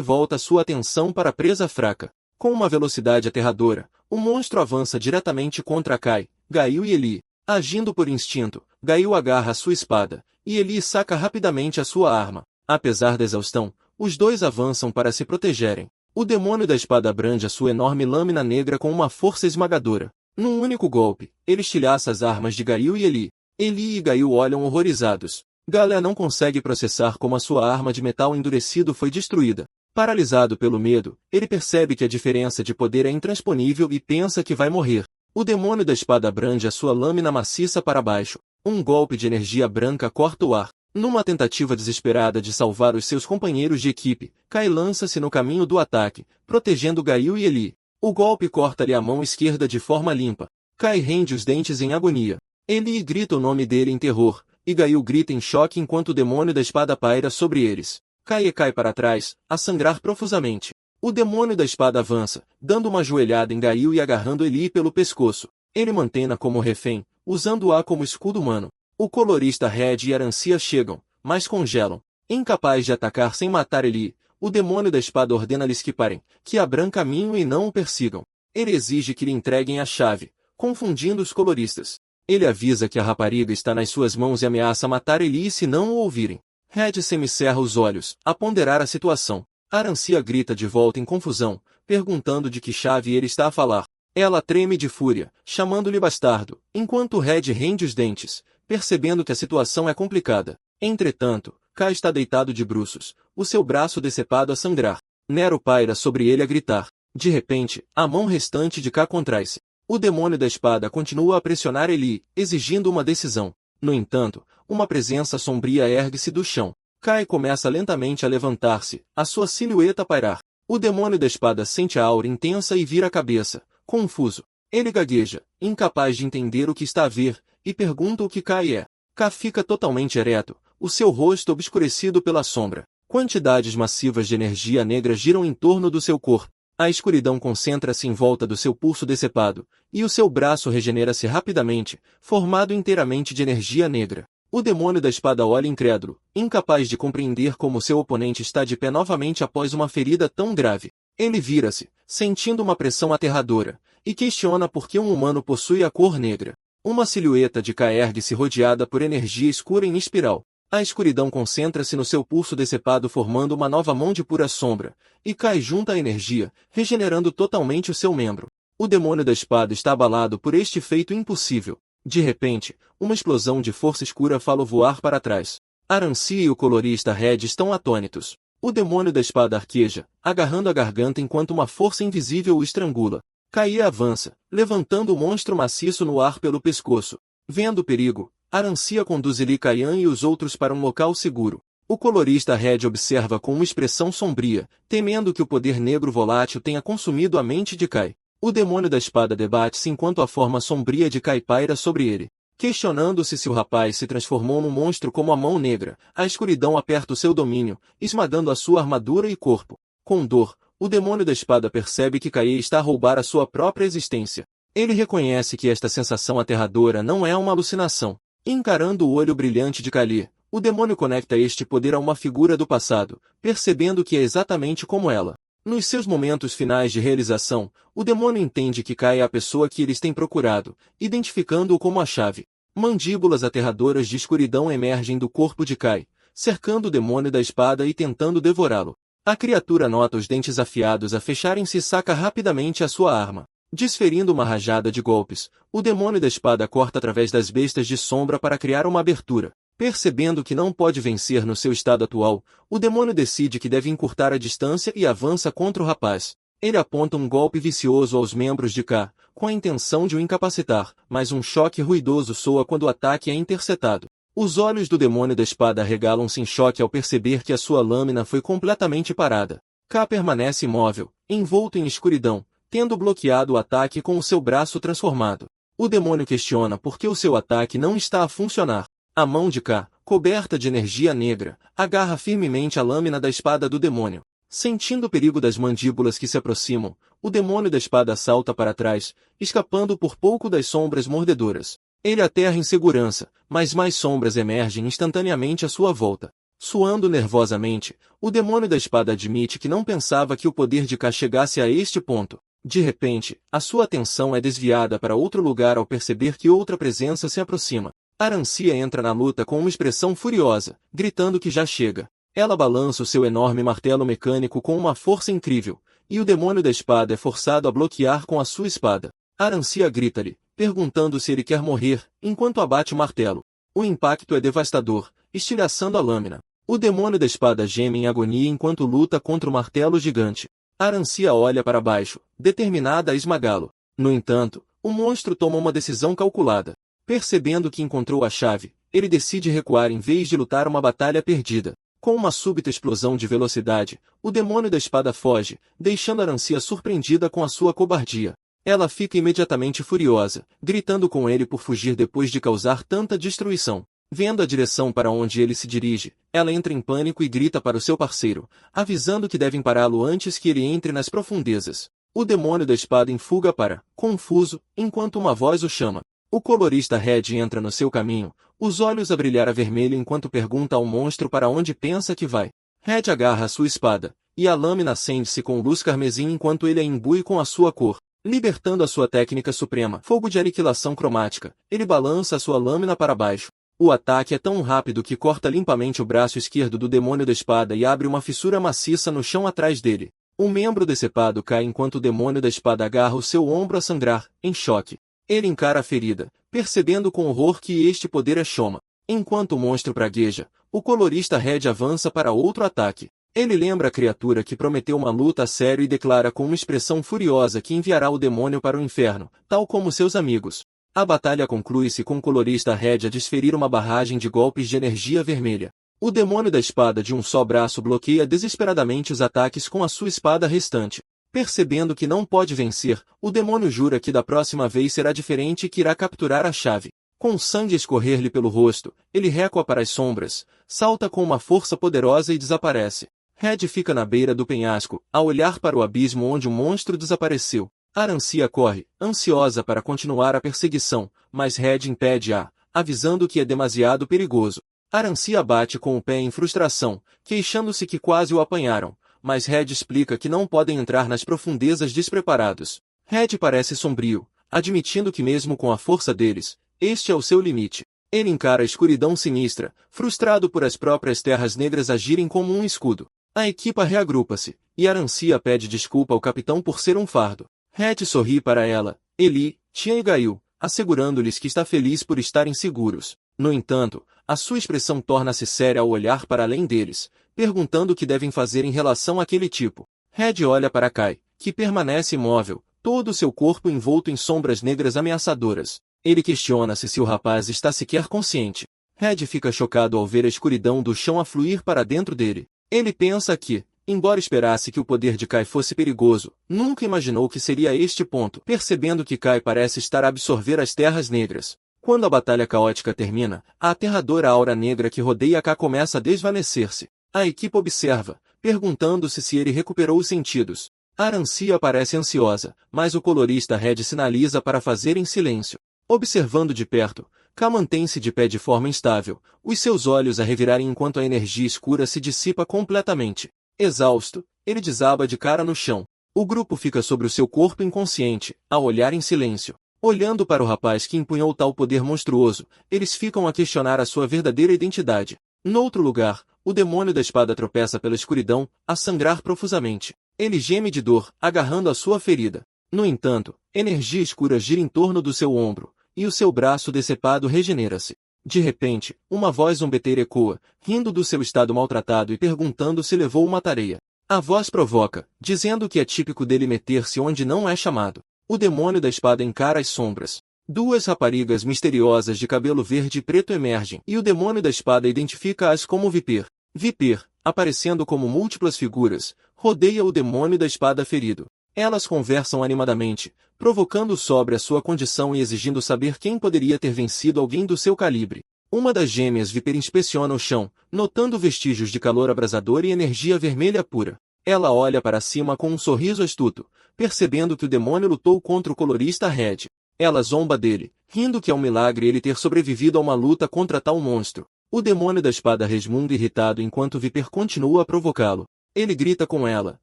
volta sua atenção para a presa fraca. Com uma velocidade aterradora, o monstro avança diretamente contra Kai, Gaio e Eli. Agindo por instinto, Gaio agarra a sua espada, e Eli saca rapidamente a sua arma. Apesar da exaustão, os dois avançam para se protegerem. O demônio da espada brande a sua enorme lâmina negra com uma força esmagadora. Num único golpe, ele estilhaça as armas de Gaio e Eli. Eli e Gaio olham horrorizados. Galé não consegue processar como a sua arma de metal endurecido foi destruída. Paralisado pelo medo, ele percebe que a diferença de poder é intransponível e pensa que vai morrer. O demônio da espada brande a sua lâmina maciça para baixo. Um golpe de energia branca corta o ar. Numa tentativa desesperada de salvar os seus companheiros de equipe, Kai lança-se no caminho do ataque, protegendo Gaio e Eli. O golpe corta-lhe a mão esquerda de forma limpa. Kai rende os dentes em agonia. Eli grita o nome dele em terror, e Gaio grita em choque enquanto o demônio da espada paira sobre eles. Kai cai para trás, a sangrar profusamente. O demônio da espada avança, dando uma joelhada em Gaio e agarrando Eli pelo pescoço. Ele mantém-na como refém, usando-a como escudo humano. O colorista Red e Arancia chegam, mas congelam. Incapaz de atacar sem matar Eli, o demônio da espada ordena-lhes que parem, que abram caminho e não o persigam. Ele exige que lhe entreguem a chave, confundindo os coloristas. Ele avisa que a rapariga está nas suas mãos e ameaça matar Eli se não o ouvirem. Red semicerra os olhos, a ponderar a situação. Arancia grita de volta em confusão, perguntando de que chave ele está a falar. Ela treme de fúria, chamando-lhe bastardo, enquanto Red rende os dentes, percebendo que a situação é complicada. Entretanto, K está deitado de bruços, o seu braço decepado a sangrar. Nero paira sobre ele a gritar. De repente, a mão restante de K contrai-se. O demônio da espada continua a pressionar Eli, exigindo uma decisão. No entanto, uma presença sombria ergue-se do chão. Kai começa lentamente a levantar-se, a sua silhueta pairar. O demônio da espada sente a aura intensa e vira a cabeça, confuso. Ele gagueja, incapaz de entender o que está a ver, e pergunta o que Kai é. Kai fica totalmente ereto, o seu rosto obscurecido pela sombra. Quantidades massivas de energia negra giram em torno do seu corpo. A escuridão concentra-se em volta do seu pulso decepado, e o seu braço regenera-se rapidamente, formado inteiramente de energia negra. O demônio da espada olha incrédulo, incapaz de compreender como seu oponente está de pé novamente após uma ferida tão grave. Ele vira-se, sentindo uma pressão aterradora, e questiona por que um humano possui a cor negra. Uma silhueta de K ergue-se rodeada por energia escura em espiral. A escuridão concentra-se no seu pulso decepado formando uma nova mão de pura sombra, e cai junto à energia, regenerando totalmente o seu membro. O demônio da espada está abalado por este feito impossível. De repente, uma explosão de força escura fala voar para trás. Arancia e o colorista Red estão atônitos. O demônio da espada arqueja, agarrando a garganta enquanto uma força invisível o estrangula. Kaye avança, levantando o monstro maciço no ar pelo pescoço. Vendo o perigo, Arancia conduz Eli Kayan e os outros para um local seguro. O colorista Red observa com uma expressão sombria, temendo que o poder negro volátil tenha consumido a mente de Kai. O demônio da espada debate-se enquanto a forma sombria de Kai paira sobre ele. Questionando-se se o rapaz se transformou num monstro como a mão negra, a escuridão aperta o seu domínio, esmagando a sua armadura e corpo. Com dor, o demônio da espada percebe que Kai está a roubar a sua própria existência. Ele reconhece que esta sensação aterradora não é uma alucinação. Encarando o olho brilhante de Kali, o demônio conecta este poder a uma figura do passado, percebendo que é exatamente como ela. Nos seus momentos finais de realização, o demônio entende que Kai é a pessoa que eles têm procurado, identificando-o como a chave. Mandíbulas aterradoras de escuridão emergem do corpo de Kai, cercando o demônio da espada e tentando devorá-lo. A criatura nota os dentes afiados a fecharem-se e saca rapidamente a sua arma. Desferindo uma rajada de golpes, o demônio da espada corta através das bestas de sombra para criar uma abertura. Percebendo que não pode vencer no seu estado atual, o demônio decide que deve encurtar a distância e avança contra o rapaz. Ele aponta um golpe vicioso aos membros de K, com a intenção de o incapacitar, mas um choque ruidoso soa quando o ataque é interceptado. Os olhos do demônio da espada arregalam-se em choque ao perceber que a sua lâmina foi completamente parada. K permanece imóvel, envolto em escuridão, tendo bloqueado o ataque com o seu braço transformado. O demônio questiona por que o seu ataque não está a funcionar. A mão de K, coberta de energia negra, agarra firmemente a lâmina da espada do demônio. Sentindo o perigo das mandíbulas que se aproximam, o demônio da espada salta para trás, escapando por pouco das sombras mordedoras. Ele aterra em segurança, mas mais sombras emergem instantaneamente à sua volta. Suando nervosamente, o demônio da espada admite que não pensava que o poder de K chegasse a este ponto. De repente, a sua atenção é desviada para outro lugar ao perceber que outra presença se aproxima. Arancia entra na luta com uma expressão furiosa, gritando que já chega. Ela balança o seu enorme martelo mecânico com uma força incrível, e o demônio da espada é forçado a bloquear com a sua espada. Arancia grita-lhe, perguntando se ele quer morrer, enquanto abate o martelo. O impacto é devastador, estilhaçando a lâmina. O demônio da espada geme em agonia enquanto luta contra o martelo gigante. Arancia olha para baixo, determinada a esmagá-lo. No entanto, o monstro toma uma decisão calculada. Percebendo que encontrou a chave, ele decide recuar em vez de lutar uma batalha perdida. Com uma súbita explosão de velocidade, o demônio da espada foge, deixando Arancia surpreendida com a sua cobardia. Ela fica imediatamente furiosa, gritando com ele por fugir depois de causar tanta destruição. Vendo a direção para onde ele se dirige, ela entra em pânico e grita para o seu parceiro, avisando que devem pará-lo antes que ele entre nas profundezas. O demônio da espada em fuga para, confuso, enquanto uma voz o chama. O colorista Red entra no seu caminho, os olhos a brilhar a vermelho enquanto pergunta ao monstro para onde pensa que vai. Red agarra a sua espada, e a lâmina acende-se com luz carmesim enquanto ele a imbui com a sua cor. Libertando a sua técnica suprema, fogo de aniquilação cromática, ele balança a sua lâmina para baixo. O ataque é tão rápido que corta limpamente o braço esquerdo do demônio da espada e abre uma fissura maciça no chão atrás dele. Um membro decepado cai enquanto o demônio da espada agarra o seu ombro a sangrar, em choque. Ele encara a ferida, percebendo com horror que este poder é Shoma. Enquanto o monstro pragueja, o colorista Red avança para outro ataque. Ele lembra a criatura que prometeu uma luta a sério e declara com uma expressão furiosa que enviará o demônio para o inferno, tal como seus amigos. A batalha conclui-se com o colorista Red a desferir uma barragem de golpes de energia vermelha. O demônio da espada de um só braço bloqueia desesperadamente os ataques com a sua espada restante. Percebendo que não pode vencer, o demônio jura que da próxima vez será diferente e que irá capturar a chave. Com sangue a escorrer-lhe pelo rosto, ele recua para as sombras, salta com uma força poderosa e desaparece. Red fica na beira do penhasco, a olhar para o abismo onde o monstro desapareceu. Arancia corre, ansiosa para continuar a perseguição, mas Red impede-a, avisando que é demasiado perigoso. Arancia bate com o pé em frustração, queixando-se que quase o apanharam, mas Red explica que não podem entrar nas profundezas despreparados. Red parece sombrio, admitindo que mesmo com a força deles, este é o seu limite. Ele encara a escuridão sinistra, frustrado por as próprias terras negras agirem como um escudo. A equipa reagrupa-se, e Arancia pede desculpa ao capitão por ser um fardo. Red sorri para ela, Eli, Tia e Gail, assegurando-lhes que está feliz por estarem seguros. No entanto, a sua expressão torna-se séria ao olhar para além deles, perguntando o que devem fazer em relação àquele tipo. Red olha para Kai, que permanece imóvel, todo o seu corpo envolto em sombras negras ameaçadoras. Ele questiona-se se o rapaz está sequer consciente. Red fica chocado ao ver a escuridão do chão afluir para dentro dele. Ele pensa que, embora esperasse que o poder de Kai fosse perigoso, nunca imaginou que seria a este ponto, percebendo que Kai parece estar a absorver as terras negras. Quando a batalha caótica termina, a aterradora aura negra que rodeia Kai começa a desvanecer-se. A equipe observa, perguntando-se se ele recuperou os sentidos. Arancia parece ansiosa, mas o colorista Red sinaliza para fazer em silêncio. Observando de perto, K mantém-se de pé de forma instável, os seus olhos a revirarem enquanto a energia escura se dissipa completamente. Exausto, ele desaba de cara no chão. O grupo fica sobre o seu corpo inconsciente, a olhar em silêncio. Olhando para o rapaz que empunhou tal poder monstruoso, eles ficam a questionar a sua verdadeira identidade. Noutro lugar, o demônio da espada tropeça pela escuridão, a sangrar profusamente. Ele geme de dor, agarrando a sua ferida. No entanto, energia escura gira em torno do seu ombro, e o seu braço decepado regenera-se. De repente, uma voz zombeteira ecoa, rindo do seu estado maltratado e perguntando se levou uma tareia. A voz provoca, dizendo que é típico dele meter-se onde não é chamado. O demônio da espada encara as sombras. Duas raparigas misteriosas de cabelo verde e preto emergem, e o demônio da espada identifica-as como Viper. Viper, aparecendo como múltiplas figuras, rodeia o demônio da espada ferido. Elas conversam animadamente, provocando sobre a sua condição e exigindo saber quem poderia ter vencido alguém do seu calibre. Uma das gêmeas Viper inspeciona o chão, notando vestígios de calor abrasador e energia vermelha pura. Ela olha para cima com um sorriso astuto, percebendo que o demônio lutou contra o colorista Red. Ela zomba dele, rindo que é um milagre ele ter sobrevivido a uma luta contra tal monstro. O demônio da espada resmunga irritado enquanto Viper continua a provocá-lo. Ele grita com ela,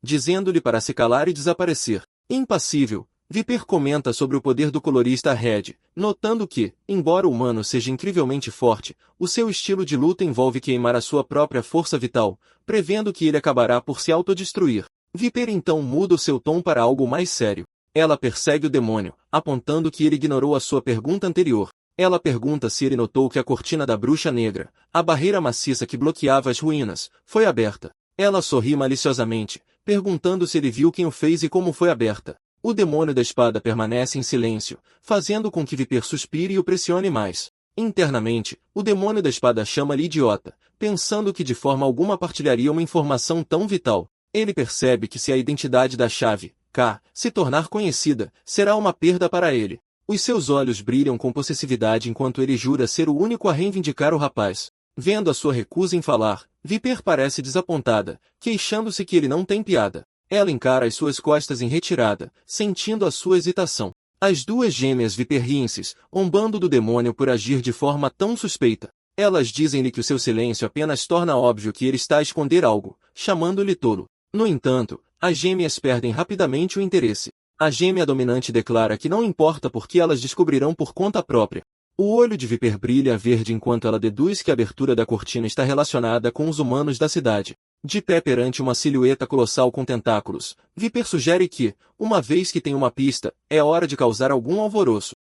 dizendo-lhe para se calar e desaparecer. Impassível, Viper comenta sobre o poder do colorista Red, notando que, embora o humano seja incrivelmente forte, o seu estilo de luta envolve queimar a sua própria força vital, prevendo que ele acabará por se autodestruir. Viper então muda o seu tom para algo mais sério. Ela persegue o demônio, apontando que ele ignorou a sua pergunta anterior. Ela pergunta se ele notou que a cortina da bruxa negra, a barreira maciça que bloqueava as ruínas, foi aberta. Ela sorri maliciosamente, perguntando se ele viu quem o fez e como foi aberta. O demônio da espada permanece em silêncio, fazendo com que Viper suspire e o pressione mais. Internamente, o demônio da espada chama-lhe idiota, pensando que de forma alguma partilharia uma informação tão vital. Ele percebe que se a identidade da chave, K, se tornar conhecida, será uma perda para ele. Os seus olhos brilham com possessividade enquanto ele jura ser o único a reivindicar o rapaz. Vendo a sua recusa em falar, Viper parece desapontada, queixando-se que ele não tem piada. Ela encara as suas costas em retirada, sentindo a sua hesitação. As duas gêmeas viperriem-se, zombando do demônio por agir de forma tão suspeita. Elas dizem-lhe que o seu silêncio apenas torna óbvio que ele está a esconder algo, chamando-lhe tolo. No entanto, as gêmeas perdem rapidamente o interesse. A gêmea dominante declara que não importa porque elas descobrirão por conta própria. O olho de Viper brilha verde enquanto ela deduz que a abertura da cortina está relacionada com os humanos da cidade. De pé perante uma silhueta colossal com tentáculos, Viper sugere que, uma vez que tem uma pista, é hora de causar algum alvoroço.